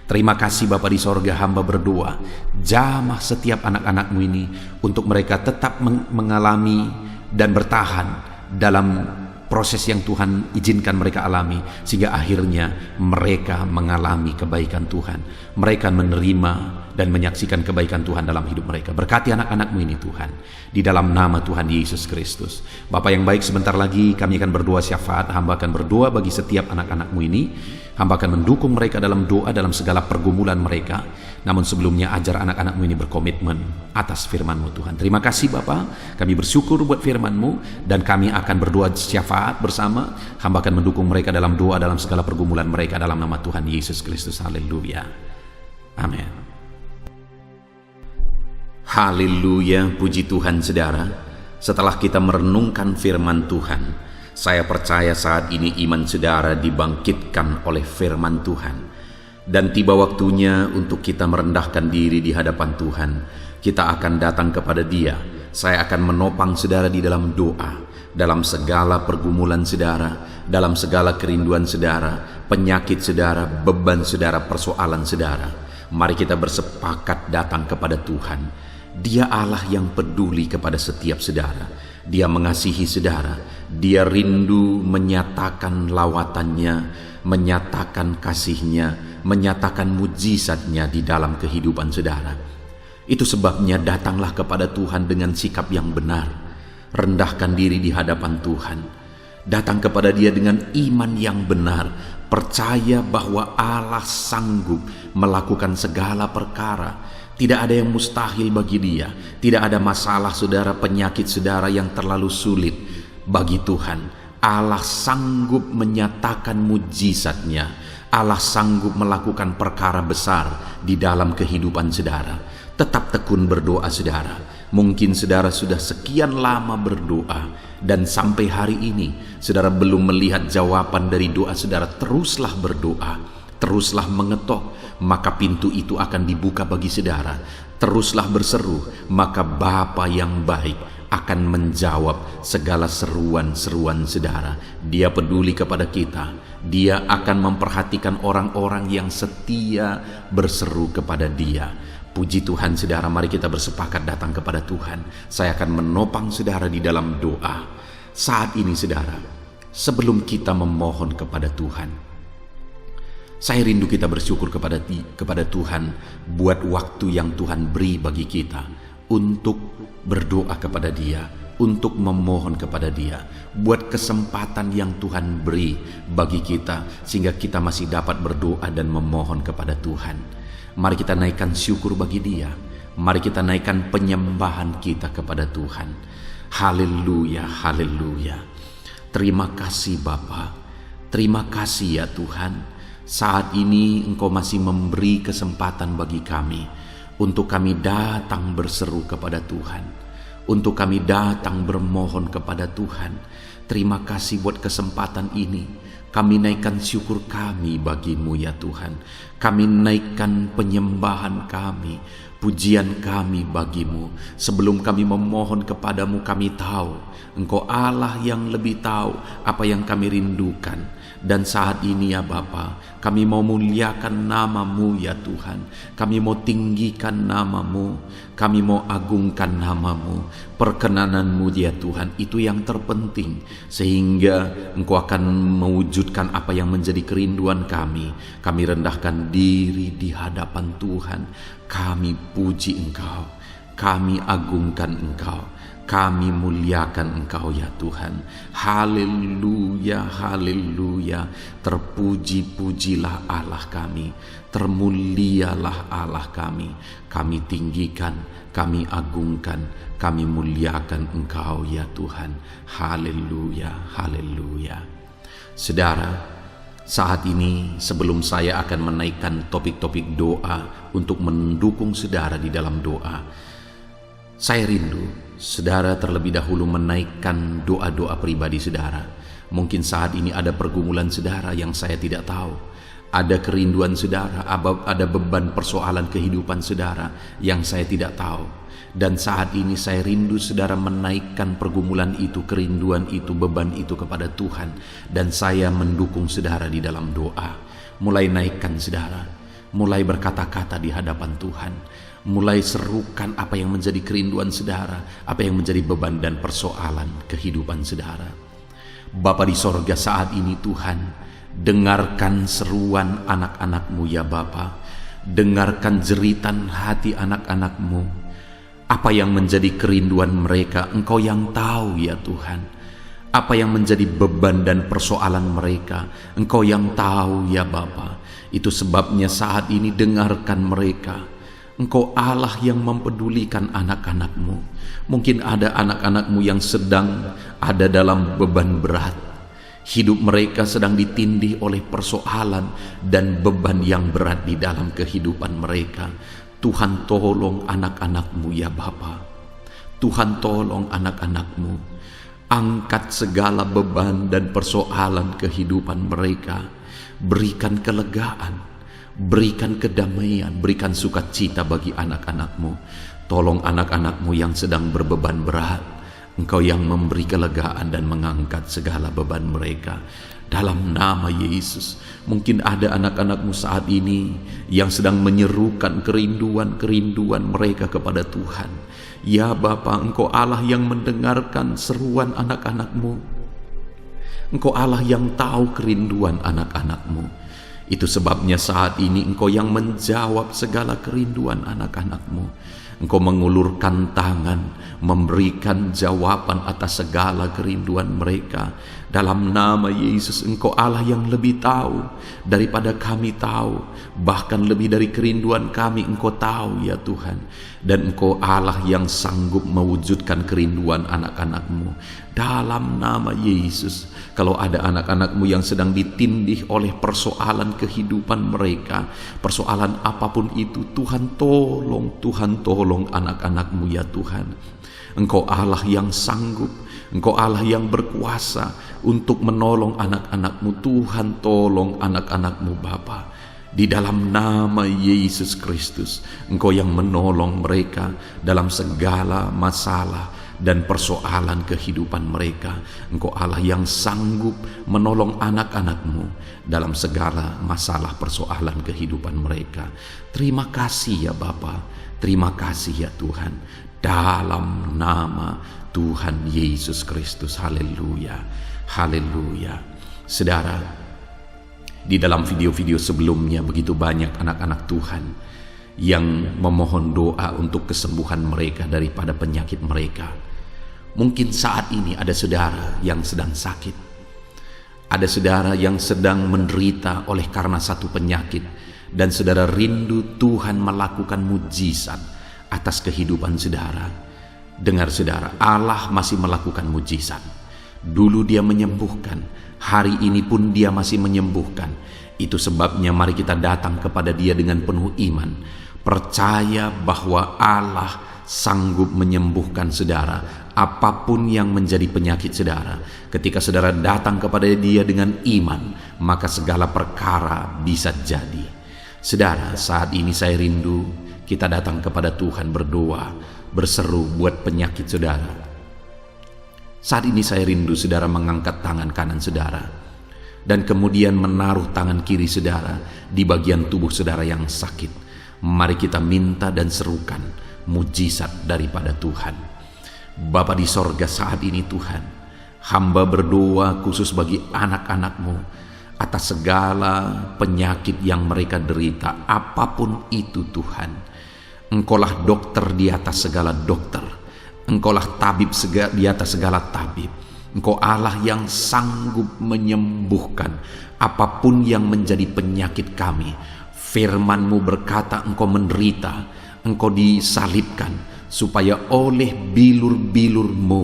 Terima kasih Bapa di sorga, hamba berdoa, jamah setiap anak-anak-Mu ini untuk mereka tetap mengalami dan bertahan dalam proses yang Tuhan izinkan mereka alami, sehingga akhirnya mereka mengalami kebaikan Tuhan. Mereka menerima dan menyaksikan kebaikan Tuhan dalam hidup mereka. Berkati anak-anak-Mu ini Tuhan, di dalam nama Tuhan Yesus Kristus. Bapa yang baik, sebentar lagi kami akan berdoa syafaat. Hamba akan berdoa bagi setiap anak-anak-Mu ini. Hamba akan mendukung mereka dalam doa dalam segala pergumulan mereka. Namun sebelumnya ajar anak-anak-Mu ini berkomitmen atas firman-Mu Tuhan. Terima kasih Bapa, kami bersyukur buat firman-Mu, dan kami akan berdoa syafaat bersama. Hamba akan mendukung mereka dalam doa dalam segala pergumulan mereka dalam nama Tuhan Yesus Kristus. Haleluya. Amin. Haleluya, puji Tuhan saudara. Setelah kita merenungkan firman Tuhan, saya percaya saat ini iman saudara dibangkitkan oleh firman Tuhan. Dan tiba waktunya untuk kita merendahkan diri di hadapan Tuhan. Kita akan datang kepada Dia. Saya akan menopang saudara di dalam doa, dalam segala pergumulan saudara, dalam segala kerinduan saudara, penyakit saudara, beban saudara, persoalan saudara. Mari kita bersepakat datang kepada Tuhan. Dia Allah yang peduli kepada setiap saudara. Dia mengasihi saudara. Dia rindu menyatakan lawatannya, menyatakan kasihnya, menyatakan mujizatnya di dalam kehidupan saudara. Itu sebabnya datanglah kepada Tuhan dengan sikap yang benar. Rendahkan diri di hadapan Tuhan. Datang kepada Dia dengan iman yang benar. Percaya bahwa Allah sanggup melakukan segala perkara. Tidak ada yang mustahil bagi Dia. Tidak ada masalah saudara, penyakit saudara yang terlalu sulit bagi Tuhan. Allah sanggup menyatakan mujizatnya. Allah sanggup melakukan perkara besar di dalam kehidupan saudara. Tetap tekun berdoa saudara. Mungkin saudara sudah sekian lama berdoa, dan sampai hari ini saudara belum melihat jawaban dari doa saudara. Teruslah berdoa, teruslah mengetok, maka pintu itu akan dibuka bagi saudara. Teruslah berseru, maka Bapa yang baik akan menjawab segala seruan-seruan saudara. Dia peduli kepada kita. Dia akan memperhatikan orang-orang yang setia berseru kepada Dia. Puji Tuhan saudara, mari kita bersepakat datang kepada Tuhan. Saya akan menopang saudara di dalam doa. Saat ini saudara, sebelum kita memohon kepada Tuhan, saya rindu kita bersyukur kepada Tuhan buat waktu yang Tuhan beri bagi kita untuk berdoa kepada Dia, untuk memohon kepada Dia, buat kesempatan yang Tuhan beri bagi kita sehingga kita masih dapat berdoa dan memohon kepada Tuhan. Mari kita naikkan syukur bagi Dia. Mari kita naikkan penyembahan kita kepada Tuhan. Haleluya, haleluya. Terima kasih Bapa. Terima kasih ya Tuhan. Saat ini Engkau masih memberi kesempatan bagi kami untuk kami datang berseru kepada Tuhan, untuk kami datang bermohon kepada Tuhan. Terima kasih buat kesempatan ini. Kami naikkan syukur kami bagi-Mu ya Tuhan. Kami naikkan penyembahan kami, pujian kami bagi-Mu. Sebelum kami memohon kepadamu, kami tahu Engkau Allah yang lebih tahu apa yang kami rindukan. Dan saat ini ya Bapa, kami mau muliakan nama-Mu ya Tuhan. Kami mau tinggikan nama-Mu, kami mau agungkan nama-Mu. Perkenanan-Mu ya Tuhan, itu yang terpenting, sehingga Engkau akan mewujudkan apa yang menjadi kerinduan kami. Kami rendahkan diri di hadapan Tuhan. Kami puji Engkau, kami agungkan Engkau, kami muliakan Engkau ya Tuhan. Haleluya, haleluya. Terpuji-pujilah Allah kami, termulialah Allah kami. Kami tinggikan, kami agungkan, kami muliakan Engkau ya Tuhan. Haleluya, haleluya. Saudara, Saat ini sebelum saya akan menaikkan topik-topik doa untuk mendukung saudara di dalam doa, saya rindu saudara terlebih dahulu menaikkan doa-doa pribadi saudara. Mungkin saat ini ada pergumulan saudara yang saya tidak tahu, ada kerinduan saudara, ada beban persoalan kehidupan saudara yang saya tidak tahu. Dan saat ini saya rindu saudara menaikkan pergumulan itu, kerinduan itu, beban itu kepada Tuhan. Dan saya mendukung saudara di dalam doa. Mulai naikkan saudara, mulai berkata-kata di hadapan Tuhan, mulai serukan apa yang menjadi kerinduan saudara, apa yang menjadi beban dan persoalan kehidupan saudara. Bapa di sorga, saat ini Tuhan, dengarkan seruan anak-anak-Mu ya Bapa. Dengarkan jeritan hati anak-anak-Mu. Apa yang menjadi kerinduan mereka, Engkau yang tahu ya Tuhan. Apa yang menjadi beban dan persoalan mereka, Engkau yang tahu ya Bapa. Itu sebabnya saat ini dengarkan mereka. Engkau Allah yang mempedulikan anak-anak-Mu. Mungkin ada anak-anak-Mu yang sedang ada dalam beban berat. Hidup mereka sedang ditindih oleh persoalan dan beban yang berat di dalam kehidupan mereka. Tuhan tolong anak-anak-Mu ya Bapa. Tuhan tolong anak-anak-Mu. Angkat segala beban dan persoalan kehidupan mereka. Berikan kelegaan, berikan kedamaian, berikan sukacita bagi anak-anak-Mu. Tolong anak-anak-Mu yang sedang berbeban berat. Engkau yang memberi kelegaan dan mengangkat segala beban mereka. Dalam nama Yesus, mungkin ada anak-anak-Mu saat ini yang sedang menyerukan kerinduan-kerinduan mereka kepada Tuhan. Ya Bapa, Engkau Allah yang mendengarkan seruan anak-anak-Mu. Engkau Allah yang tahu kerinduan anak-anak-Mu. Itu sebabnya saat ini Engkau yang menjawab segala kerinduan anak-anak-Mu. Engkau mengulurkan tangan, memberikan jawaban atas segala kerinduan mereka. Dalam nama Yesus, Engkau Allah yang lebih tahu daripada kami tahu. Bahkan lebih dari kerinduan kami, Engkau tahu ya Tuhan. Dan Engkau Allah yang sanggup mewujudkan kerinduan anak-anak-Mu. Dalam nama Yesus, kalau ada anak-anak-Mu yang sedang ditindih oleh persoalan kehidupan mereka, persoalan apapun itu, Tuhan tolong anak-anak-Mu ya Tuhan. Engkau Allah yang sanggup, Engkau Allah yang berkuasa untuk menolong anak-anak-Mu. Tuhan tolong anak-anak-Mu Bapa. Di dalam nama Yesus Kristus, Engkau yang menolong mereka dalam segala masalah dan persoalan kehidupan mereka. Engkau Allah yang sanggup menolong anak-anak-Mu dalam segala masalah persoalan kehidupan mereka. Terima kasih ya Bapa, terima kasih ya Tuhan. Dalam nama Tuhan Yesus Kristus, haleluya, haleluya. Saudara, di dalam video-video sebelumnya begitu banyak anak-anak Tuhan yang memohon doa untuk kesembuhan mereka daripada penyakit mereka. Mungkin saat ini ada saudara yang sedang sakit. Ada saudara yang sedang menderita oleh karena satu penyakit. Dan saudara rindu Tuhan melakukan mujizat atas kehidupan saudara. Dengar saudara, Allah masih melakukan mujizat. Dulu Dia menyembuhkan, hari ini pun Dia masih menyembuhkan. Itu sebabnya mari kita datang kepada Dia dengan penuh iman. Percaya bahwa Allah sanggup menyembuhkan saudara, apapun yang menjadi penyakit saudara. Ketika saudara datang kepada Dia dengan iman, maka segala perkara bisa jadi. Saudara, saat ini saya rindu kita datang kepada Tuhan berdoa, berseru buat penyakit saudara. Saat ini saya rindu saudara mengangkat tangan kanan saudara dan kemudian menaruh tangan kiri saudara di bagian tubuh saudara yang sakit. Mari kita minta dan serukan mujizat daripada Tuhan. Bapa di sorga, saat ini Tuhan, hamba berdoa khusus bagi anak-anak-Mu atas segala penyakit yang mereka derita, apapun itu Tuhan. Engkaulah dokter di atas segala dokter, Engkaulah tabib di atas segala tabib. Engkau Allah yang sanggup menyembuhkan apapun yang menjadi penyakit kami. Firman-Mu berkata Engkau menderita, Engkau disalibkan, supaya oleh bilur-bilur-Mu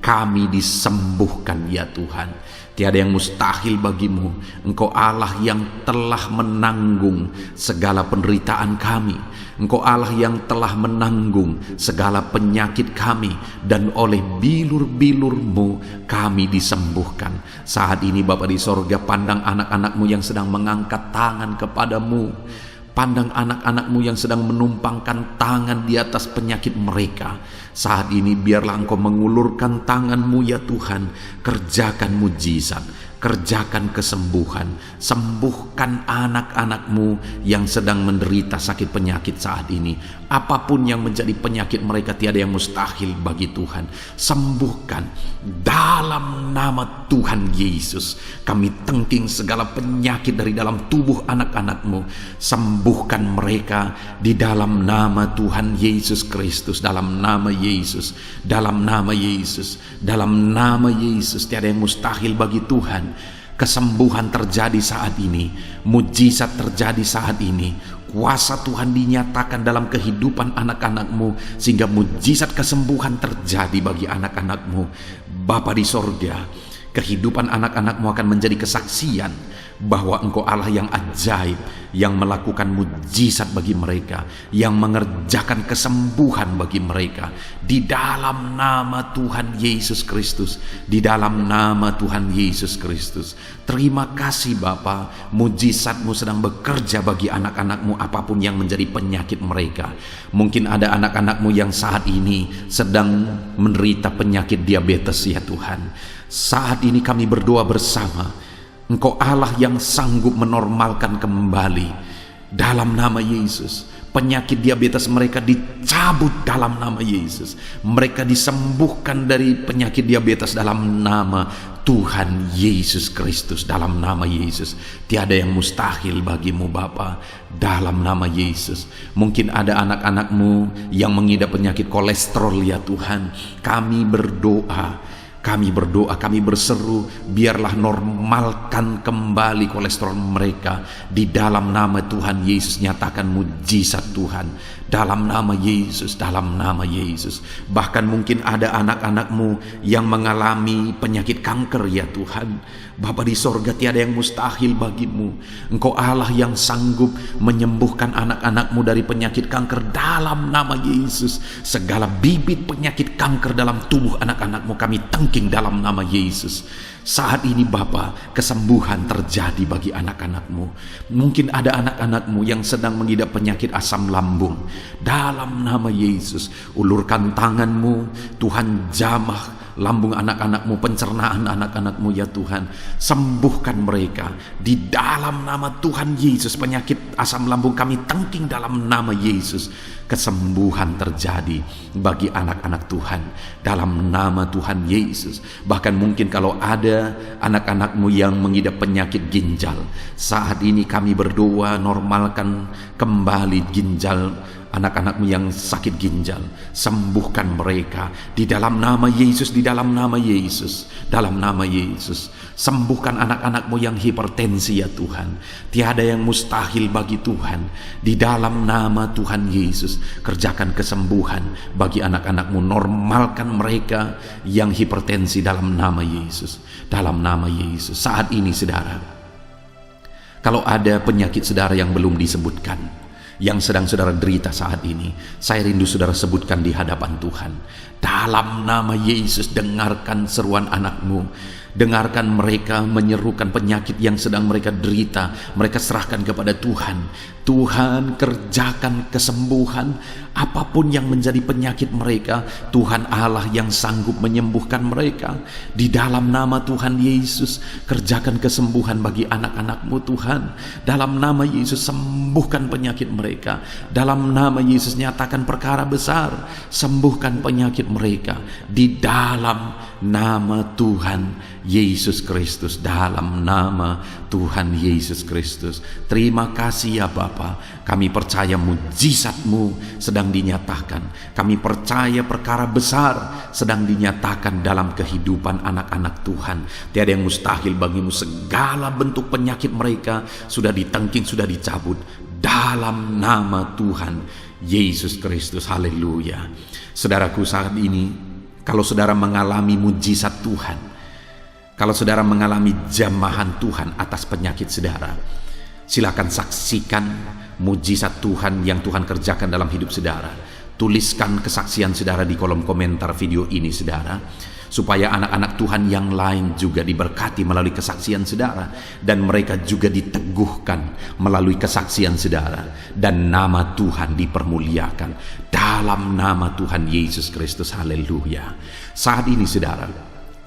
kami disembuhkan ya Tuhan. Tiada yang mustahil bagimu. Engkau Allah yang telah menanggung segala penderitaan kami. Engkau Allah yang telah menanggung segala penyakit kami, dan oleh bilur-bilur-Mu kami disembuhkan. Saat ini Bapa di sorga, pandang anak-anak-Mu yang sedang mengangkat tangan kepadamu. Pandang anak-anak-Mu yang sedang menumpangkan tangan di atas penyakit mereka. Saat ini biarlah Engkau mengulurkan tangan-Mu ya Tuhan. Kerjakan mujizat, kerjakan kesembuhan. Sembuhkan anak-anak-Mu yang sedang menderita sakit penyakit saat ini. Apapun yang menjadi penyakit mereka, tiada yang mustahil bagi Tuhan. Sembuhkan dalam nama Tuhan Yesus. Kami tengking segala penyakit dari dalam tubuh anak-anak-Mu. Sembuhkan mereka di dalam nama Tuhan Yesus Kristus. Dalam nama Yesus, dalam nama Yesus, dalam nama Yesus. Tiada yang mustahil bagi Tuhan. Kesembuhan terjadi saat ini, mujizat terjadi saat ini. Kuasa Tuhan dinyatakan dalam kehidupan anak-anak-Mu, sehingga mujizat kesembuhan terjadi bagi anak-anak-Mu. Bapa di sorga, kehidupan anak-anak-Mu akan menjadi kesaksian bahwa Engkau Allah yang ajaib, yang melakukan mujizat bagi mereka, yang mengerjakan kesembuhan bagi mereka. Di dalam nama Tuhan Yesus Kristus, di dalam nama Tuhan Yesus Kristus. Terima kasih Bapa, mujizat-Mu sedang bekerja bagi anak-anak-Mu apapun yang menjadi penyakit mereka. Mungkin ada anak-anak-Mu yang saat ini sedang menderita penyakit diabetes ya Tuhan. Saat ini kami berdoa bersama, Engkau Allah yang sanggup menormalkan kembali dalam nama Yesus. Penyakit diabetes mereka dicabut dalam nama Yesus. Mereka disembuhkan dari penyakit diabetes dalam nama Tuhan Yesus Kristus. Dalam nama Yesus. Tiada yang mustahil bagimu Bapa. Dalam nama Yesus. Mungkin ada anak-anak-Mu yang mengidap penyakit kolesterol ya Tuhan. Kami berdoa, kami berseru, biarlah normalkan kembali kolesterol mereka. Di dalam nama Tuhan Yesus, nyatakan mujizat Tuhan. Dalam nama Yesus, dalam nama Yesus. Bahkan mungkin ada anak-anak-Mu yang mengalami penyakit kanker ya Tuhan. Bapa di sorga, tiada yang mustahil bagimu. Engkau Allah yang sanggup menyembuhkan anak-anak-Mu dari penyakit kanker dalam nama Yesus. Segala bibit penyakit kanker dalam tubuh anak-anak-Mu kami tengking dalam nama Yesus. Saat ini Bapa, kesembuhan terjadi bagi anak-anak-Mu. Mungkin ada anak-anak-Mu yang sedang mengidap penyakit asam lambung. Dalam nama Yesus, ulurkan tangan-Mu, Tuhan jamah lambung anak-anak-Mu, pencernaan anak-anak-Mu ya Tuhan. Sembuhkan mereka di dalam nama Tuhan Yesus. Penyakit asam lambung kami tengking dalam nama Yesus. Kesembuhan terjadi bagi anak-anak Tuhan dalam nama Tuhan Yesus. Bahkan mungkin kalau ada anak-anak-Mu yang mengidap penyakit ginjal, saat ini kami berdoa, normalkan kembali ginjal anak-anak-Mu yang sakit ginjal. Sembuhkan mereka di dalam nama Yesus, di dalam nama Yesus, dalam nama Yesus. Sembuhkan anak-anak-Mu yang hipertensi ya Tuhan. Tiada yang mustahil bagi Tuhan. Di dalam nama Tuhan Yesus, kerjakan kesembuhan bagi anak-anak-Mu. Normalkan mereka yang hipertensi dalam nama Yesus, dalam nama Yesus. Saat ini saudara, kalau ada penyakit saudara yang belum disebutkan, yang sedang saudara derita saat ini, saya rindu saudara sebutkan di hadapan Tuhan. Dalam nama Yesus, dengarkan seruan anak-Mu. Dengarkan mereka menyerukan penyakit yang sedang mereka derita. Mereka serahkan kepada Tuhan. Tuhan, kerjakan kesembuhan apapun yang menjadi penyakit mereka. Tuhan Allah yang sanggup menyembuhkan mereka. Di dalam nama Tuhan Yesus, kerjakan kesembuhan bagi anak-anak-Mu Tuhan. Dalam nama Yesus, sembuhkan penyakit mereka. Dalam nama Yesus, nyatakan perkara besar. Sembuhkan penyakit mereka. Di dalam nama Tuhan Yesus Kristus, dalam nama Tuhan Yesus Kristus. Terima kasih ya Bapa. Kami percaya mujizat-Mu sedang dinyatakan. Kami percaya perkara besar sedang dinyatakan dalam kehidupan anak-anak Tuhan. Tiada yang mustahil bagimu. Segala bentuk penyakit mereka sudah ditengking, sudah dicabut dalam nama Tuhan Yesus Kristus. Haleluya. Saudaraku, saat ini kalau saudara mengalami mujizat Tuhan, kalau saudara mengalami jamahan Tuhan atas penyakit saudara, silakan saksikan mujizat Tuhan yang Tuhan kerjakan dalam hidup saudara. Tuliskan kesaksian saudara di kolom komentar video ini saudara, supaya anak-anak Tuhan yang lain juga diberkati melalui kesaksian saudara, dan mereka juga diteguhkan melalui kesaksian saudara, dan nama Tuhan dipermuliakan dalam nama Tuhan Yesus Kristus. Haleluya. Saat ini saudara,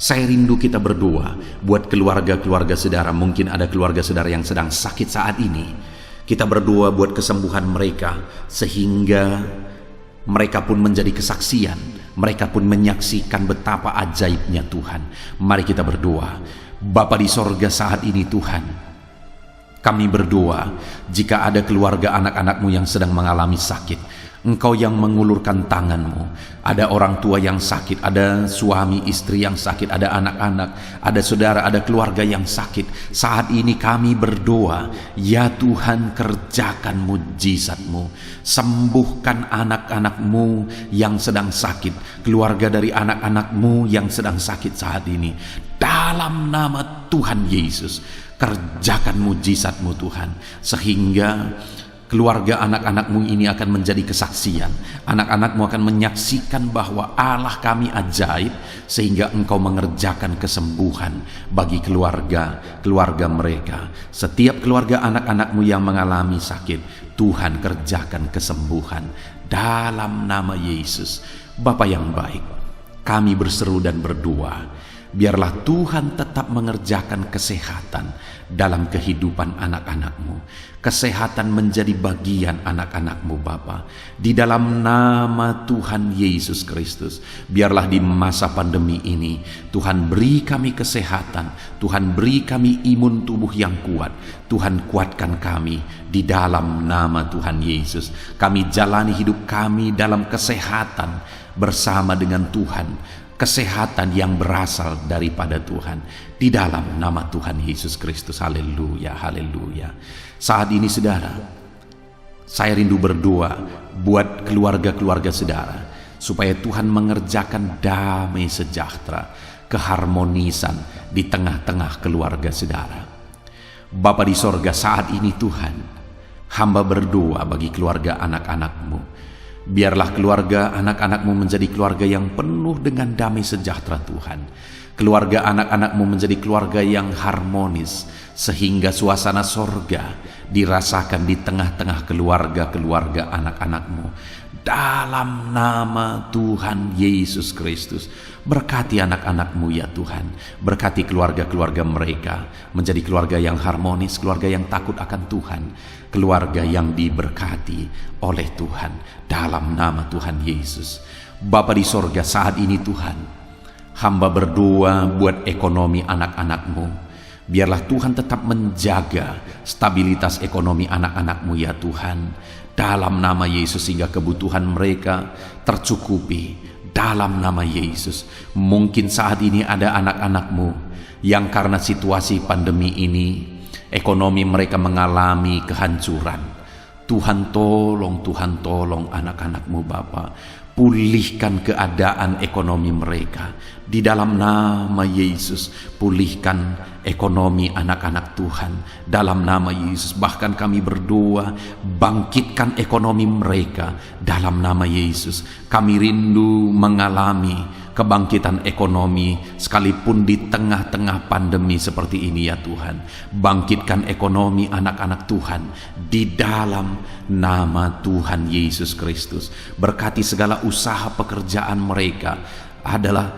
saya rindu kita berdoa buat keluarga-keluarga saudara. Mungkin ada keluarga saudara yang sedang sakit saat ini. Kita berdoa buat kesembuhan mereka, sehingga mereka pun menjadi kesaksian, mereka pun menyaksikan betapa ajaibnya Tuhan. Mari kita berdoa. Bapa di sorga, saat ini Tuhan, kami berdoa jika ada keluarga anak-anak-Mu yang sedang mengalami sakit, Engkau yang mengulurkan tangan-Mu. Ada orang tua yang sakit, ada suami istri yang sakit, ada anak-anak, ada saudara, ada keluarga yang sakit. Saat ini kami berdoa, ya Tuhan, kerjakan mujizat-Mu. Sembuhkan anak-anak-Mu yang sedang sakit, keluarga dari anak-anak-Mu yang sedang sakit saat ini. Dalam nama Tuhan Yesus, kerjakan mujizat-Mu Tuhan, sehingga keluarga anak-anak-Mu ini akan menjadi kesaksian. Anak-anak-Mu akan menyaksikan bahwa Allah kami ajaib, sehingga Engkau mengerjakan kesembuhan bagi keluarga mereka. Setiap keluarga anak-anak-Mu yang mengalami sakit, Tuhan kerjakan kesembuhan dalam nama Yesus. Bapa yang baik, kami berseru dan berdoa, biarlah Tuhan tetap mengerjakan kesehatan dalam kehidupan anak-anak-Mu. Kesehatan menjadi bagian anak-anak-Mu Bapa. Di dalam nama Tuhan Yesus Kristus, biarlah di masa pandemi ini Tuhan beri kami kesehatan, Tuhan beri kami imun tubuh yang kuat. Tuhan kuatkan kami di dalam nama Tuhan Yesus. Kami jalani hidup kami dalam kesehatan bersama dengan Tuhan, kesehatan yang berasal daripada Tuhan, di dalam nama Tuhan Yesus Kristus. Haleluya, haleluya. Saat ini saudara, saya rindu berdoa buat keluarga-keluarga saudara, supaya Tuhan mengerjakan damai sejahtera, keharmonisan di tengah-tengah keluarga saudara. Bapa di sorga, saat ini Tuhan, hamba berdoa bagi keluarga anak-anak-Mu. Biarlah keluarga anak-anak-Mu menjadi keluarga yang penuh dengan damai sejahtera Tuhan. Keluarga anak-anak-Mu menjadi keluarga yang harmonis, sehingga suasana sorga dirasakan di tengah-tengah keluarga-keluarga anak-anak-Mu. Dalam nama Tuhan Yesus Kristus, berkati anak-anak-Mu ya Tuhan. Berkati keluarga-keluarga mereka menjadi keluarga yang harmonis, keluarga yang takut akan Tuhan, keluarga yang diberkati oleh Tuhan, dalam nama Tuhan Yesus. Bapa di sorga, saat ini Tuhan, hamba berdoa buat ekonomi anak-anak-Mu. Biarlah Tuhan tetap menjaga stabilitas ekonomi anak-anak-Mu ya Tuhan, dalam nama Yesus, sehingga kebutuhan mereka tercukupi dalam nama Yesus. Mungkin saat ini ada anak-anak-Mu yang karena situasi pandemi ini ekonomi mereka mengalami kehancuran. Tuhan tolong anak-anak-Mu Bapa. Pulihkan keadaan ekonomi mereka di dalam nama Yesus. Pulihkan ekonomi anak-anak Tuhan dalam nama Yesus. Bahkan kami berdoa, bangkitkan ekonomi mereka dalam nama Yesus. Kami rindu mengalami kebangkitan ekonomi sekalipun di tengah-tengah pandemi seperti ini ya Tuhan. Bangkitkan ekonomi anak-anak Tuhan di dalam nama Tuhan Yesus Kristus. Berkati segala usaha pekerjaan mereka. Adalah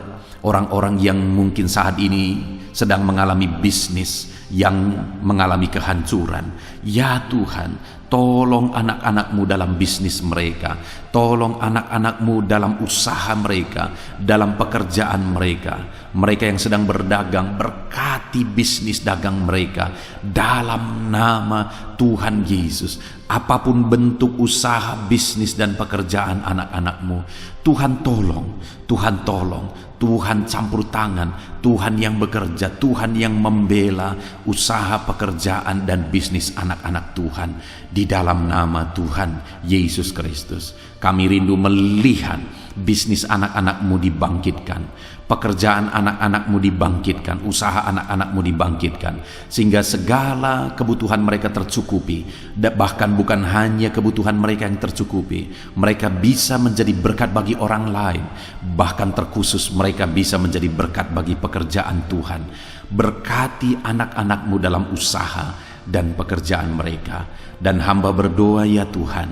orang-orang yang mungkin saat ini sedang mengalami bisnis yang mengalami kehancuran. Ya Tuhan, tolong anak-anak-Mu dalam bisnis mereka. Tolong anak-anak-Mu dalam usaha mereka, dalam pekerjaan mereka. Mereka yang sedang berdagang, berkati bisnis dagang mereka dalam nama Tuhan Yesus. Apapun bentuk usaha, bisnis dan pekerjaan anak-anak-Mu, Tuhan tolong, Tuhan tolong, Tuhan campur tangan, Tuhan yang bekerja, Tuhan yang membela usaha, pekerjaan dan bisnis anak-anak Tuhan di di dalam nama Tuhan Yesus Kristus. Kami rindu melihat bisnis anak-anakmu dibangkitkan, pekerjaan anak-anakmu dibangkitkan, usaha anak-anakmu dibangkitkan, sehingga segala kebutuhan mereka tercukupi. Bahkan bukan hanya kebutuhan mereka yang tercukupi, mereka bisa menjadi berkat bagi orang lain. Bahkan terkhusus mereka bisa menjadi berkat bagi pekerjaan Tuhan. Berkati anak-anakmu dalam usaha dan pekerjaan mereka. Dan hamba berdoa, ya Tuhan,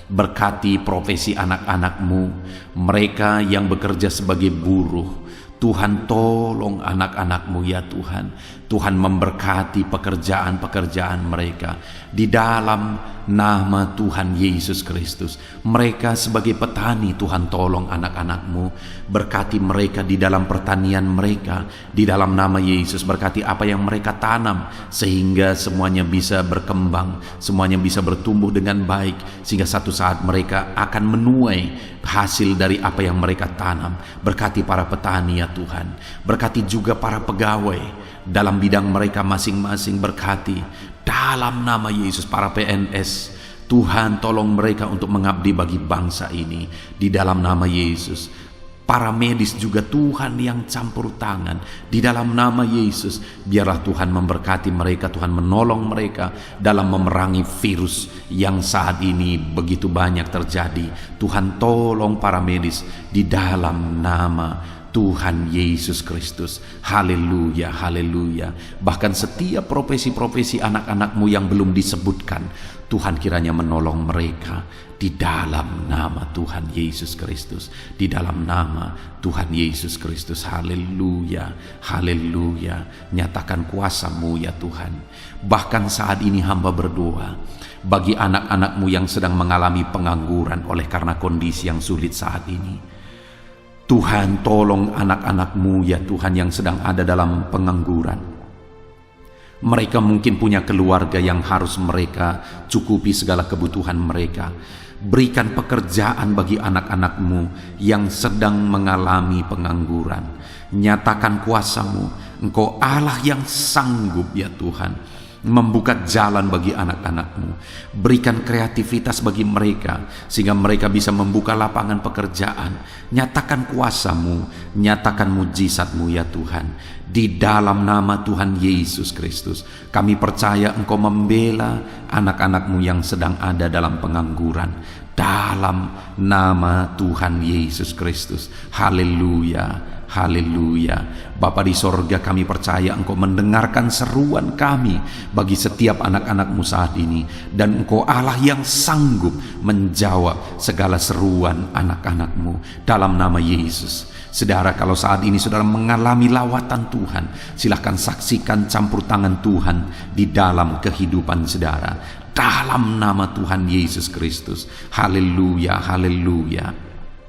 berkati profesi anak-anakmu, mereka yang bekerja sebagai buruh. Tuhan, tolong anak-anakmu, ya Tuhan. Tuhan memberkati pekerjaan-pekerjaan mereka di dalam nama Tuhan Yesus Kristus. Mereka sebagai petani, Tuhan tolong anak-anakmu, berkati mereka di dalam pertanian mereka di dalam nama Yesus. Berkati apa yang mereka tanam sehingga semuanya bisa berkembang, semuanya bisa bertumbuh dengan baik, sehingga satu saat mereka akan menuai hasil dari apa yang mereka tanam. Berkati para petani, ya Tuhan. Berkati juga para pegawai dalam bidang mereka masing-masing. Berkati dalam nama Yesus para PNS. Tuhan, tolong mereka untuk mengabdi bagi bangsa ini di dalam nama Yesus. Para medis juga Tuhan yang campur tangan di dalam nama Yesus. Biarlah Tuhan memberkati mereka, Tuhan menolong mereka dalam memerangi virus yang saat ini begitu banyak terjadi. Tuhan tolong para medis di dalam nama Tuhan Yesus Kristus. Haleluya, haleluya. Bahkan setiap profesi-profesi anak-anakmu yang belum disebutkan, Tuhan kiranya menolong mereka di dalam nama Tuhan Yesus Kristus. Di dalam nama Tuhan Yesus Kristus. Haleluya, haleluya. Nyatakan kuasa-Mu, ya Tuhan. Bahkan saat ini hamba berdoa bagi anak-anakmu yang sedang mengalami pengangguran oleh karena kondisi yang sulit saat ini. Tuhan, tolong anak-anakmu, ya Tuhan, yang sedang ada dalam pengangguran. Mereka mungkin punya keluarga yang harus mereka cukupi segala kebutuhan mereka. Berikan pekerjaan bagi anak-anakmu yang sedang mengalami pengangguran. Nyatakan kuasa-Mu. Engkau Allah yang sanggup, ya Tuhan, membuka jalan bagi anak-anakmu. Berikan kreativitas bagi mereka sehingga mereka bisa membuka lapangan pekerjaan. Nyatakan kuasa-Mu, nyatakan mujizat-Mu, ya Tuhan. Di dalam nama Tuhan Yesus Kristus, kami percaya Engkau membela anak-anakmu yang sedang ada dalam pengangguran. Dalam nama Tuhan Yesus Kristus. Haleluya, haleluya. Bapa di sorga, kami percaya Engkau mendengarkan seruan kami bagi setiap anak-anakmu saat ini. Dan Engkau Allah yang sanggup menjawab segala seruan anak-anakmu dalam nama Yesus. Saudara, kalau saat ini saudara mengalami lawatan Tuhan, silahkan saksikan campur tangan Tuhan di dalam kehidupan saudara. Dalam nama Tuhan Yesus Kristus. Haleluya, haleluya.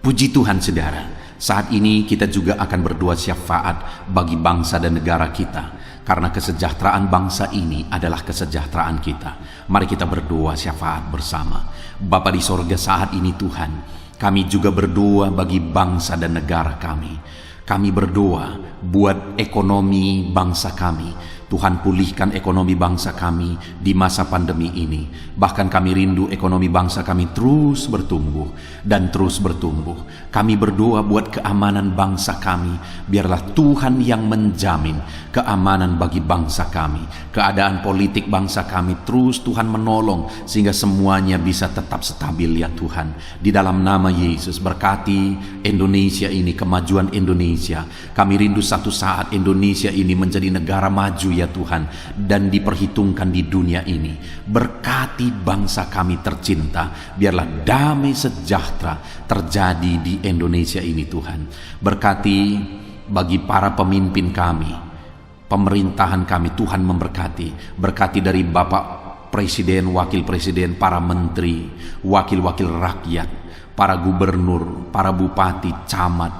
Puji Tuhan saudara. Saat ini kita juga akan berdoa syafaat bagi bangsa dan negara kita, karena kesejahteraan bangsa ini adalah kesejahteraan kita. Mari kita berdoa syafaat bersama. Bapa di sorga, saat ini Tuhan, kami juga berdoa bagi bangsa dan negara kami. Kami berdoa buat ekonomi bangsa kami. Tuhan, pulihkan ekonomi bangsa kami di masa pandemi ini. Bahkan kami rindu ekonomi bangsa kami terus bertumbuh dan terus bertumbuh. Kami berdoa buat keamanan bangsa kami. Biarlah Tuhan yang menjamin keamanan bagi bangsa kami. Keadaan politik bangsa kami terus Tuhan menolong sehingga semuanya bisa tetap stabil, ya Tuhan. Di dalam nama Yesus, berkati Indonesia ini, kemajuan Indonesia. Kami rindu satu saat Indonesia ini menjadi negara maju, ya Tuhan, dan diperhitungkan di dunia ini. Berkati bangsa kami tercinta, biarlah damai sejahtera terjadi di Indonesia ini, Tuhan. Berkati bagi para pemimpin kami, pemerintahan kami, Tuhan memberkati. Berkati dari Bapak Presiden, Wakil Presiden, para menteri, wakil-wakil rakyat, para gubernur, para bupati, camat,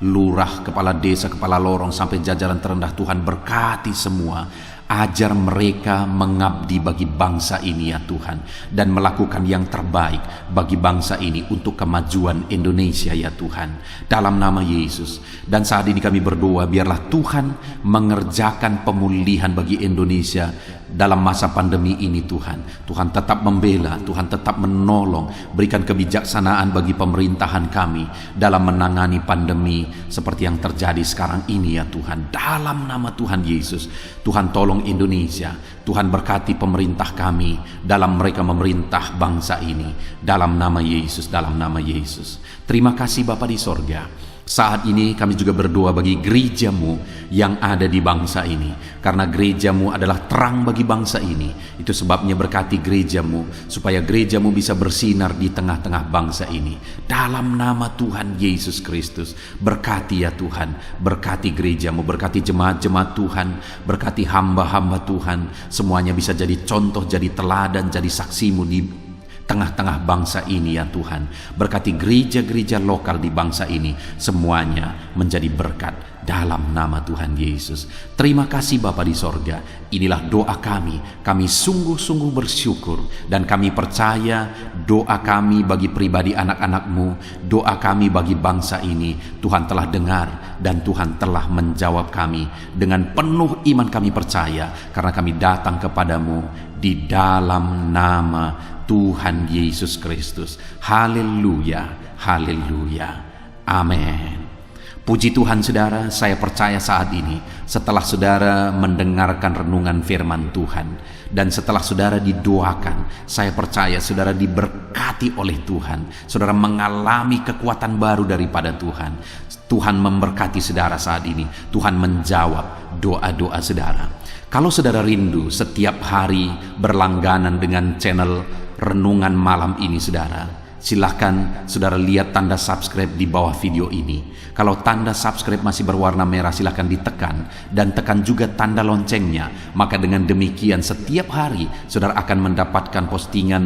lurah, kepala desa, kepala lorong, sampai jajaran terendah. Tuhan berkati semua Ajar mereka mengabdi bagi bangsa ini ya Tuhan, dan melakukan yang terbaik bagi bangsa ini untuk kemajuan Indonesia ya Tuhan, dalam nama Yesus. Dan saat ini kami berdoa, biarlah Tuhan mengerjakan pemulihan bagi Indonesia dalam masa pandemi ini Tuhan. Tuhan tetap membela, Tuhan tetap menolong, berikan kebijaksanaan bagi pemerintahan kami dalam menangani pandemi seperti yang terjadi sekarang ini ya Tuhan, dalam nama Tuhan Yesus. Tuhan tolong Indonesia, Tuhan berkati pemerintah kami dalam mereka memerintah bangsa ini, dalam nama Yesus, dalam nama Yesus. Terima kasih Bapa di sorga. Saat ini kami juga berdoa bagi gerejamu yang ada di bangsa ini, karena gerejamu adalah terang bagi bangsa ini. Itu sebabnya berkati gerejamu, supaya gerejamu bisa bersinar di tengah-tengah bangsa ini, dalam nama Tuhan Yesus Kristus. Berkati ya Tuhan, berkati gerejamu, berkati jemaat-jemaat Tuhan, berkati hamba-hamba Tuhan, semuanya bisa jadi contoh, jadi teladan, jadi saksimu di tengah-tengah bangsa ini ya Tuhan. Berkati gereja-gereja lokal di bangsa ini, semuanya menjadi berkat dalam nama Tuhan Yesus. Terima kasih Bapa di sorga. Inilah doa kami. Kami sungguh-sungguh bersyukur, dan kami percaya doa kami bagi pribadi anak-anak-Mu, doa kami bagi bangsa ini, Tuhan telah dengar dan Tuhan telah menjawab kami. Dengan penuh iman kami percaya, karena kami datang kepadamu di dalam nama Tuhan Yesus Kristus. Haleluya, haleluya, amin. Puji Tuhan saudara, saya percaya saat ini setelah saudara mendengarkan renungan firman Tuhan, dan setelah saudara didoakan, saya percaya saudara diberkati oleh Tuhan. Saudara mengalami kekuatan baru daripada Tuhan. Tuhan memberkati saudara saat ini. Tuhan menjawab doa-doa saudara. Kalau saudara rindu setiap hari berlangganan dengan channel renungan malam ini saudara, silahkan saudara lihat tanda subscribe di bawah video ini. Kalau tanda subscribe masih berwarna merah, silahkan ditekan, dan tekan juga tanda loncengnya. Maka dengan demikian setiap hari saudara akan mendapatkan postingan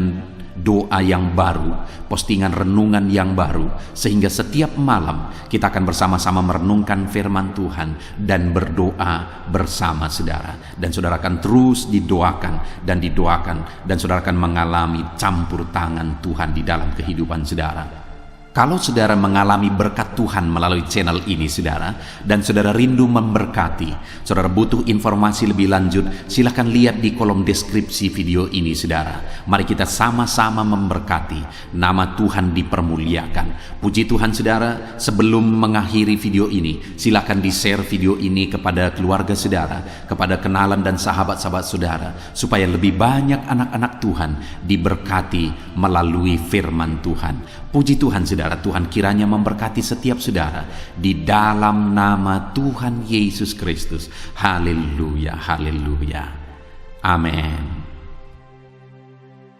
doa yang baru, postingan renungan yang baru, sehingga setiap malam kita akan bersama-sama merenungkan firman Tuhan dan berdoa bersama saudara. Dan saudara akan terus didoakan dan didoakan, dan saudara akan mengalami campur tangan Tuhan di dalam kehidupan saudara. Kalau saudara mengalami berkat Tuhan melalui channel ini saudara, dan saudara rindu memberkati, saudara butuh informasi lebih lanjut, silahkan lihat di kolom deskripsi video ini saudara. Mari kita sama-sama memberkati, nama Tuhan dipermuliakan. Puji Tuhan saudara, sebelum mengakhiri video ini, silahkan di-share video ini kepada keluarga saudara, kepada kenalan dan sahabat-sahabat saudara, supaya lebih banyak anak-anak Tuhan diberkati melalui firman Tuhan. Puji Tuhan saudara, Tuhan kiranya memberkati setiap saudara di dalam nama Tuhan Yesus Kristus. Haleluya, haleluya, amin.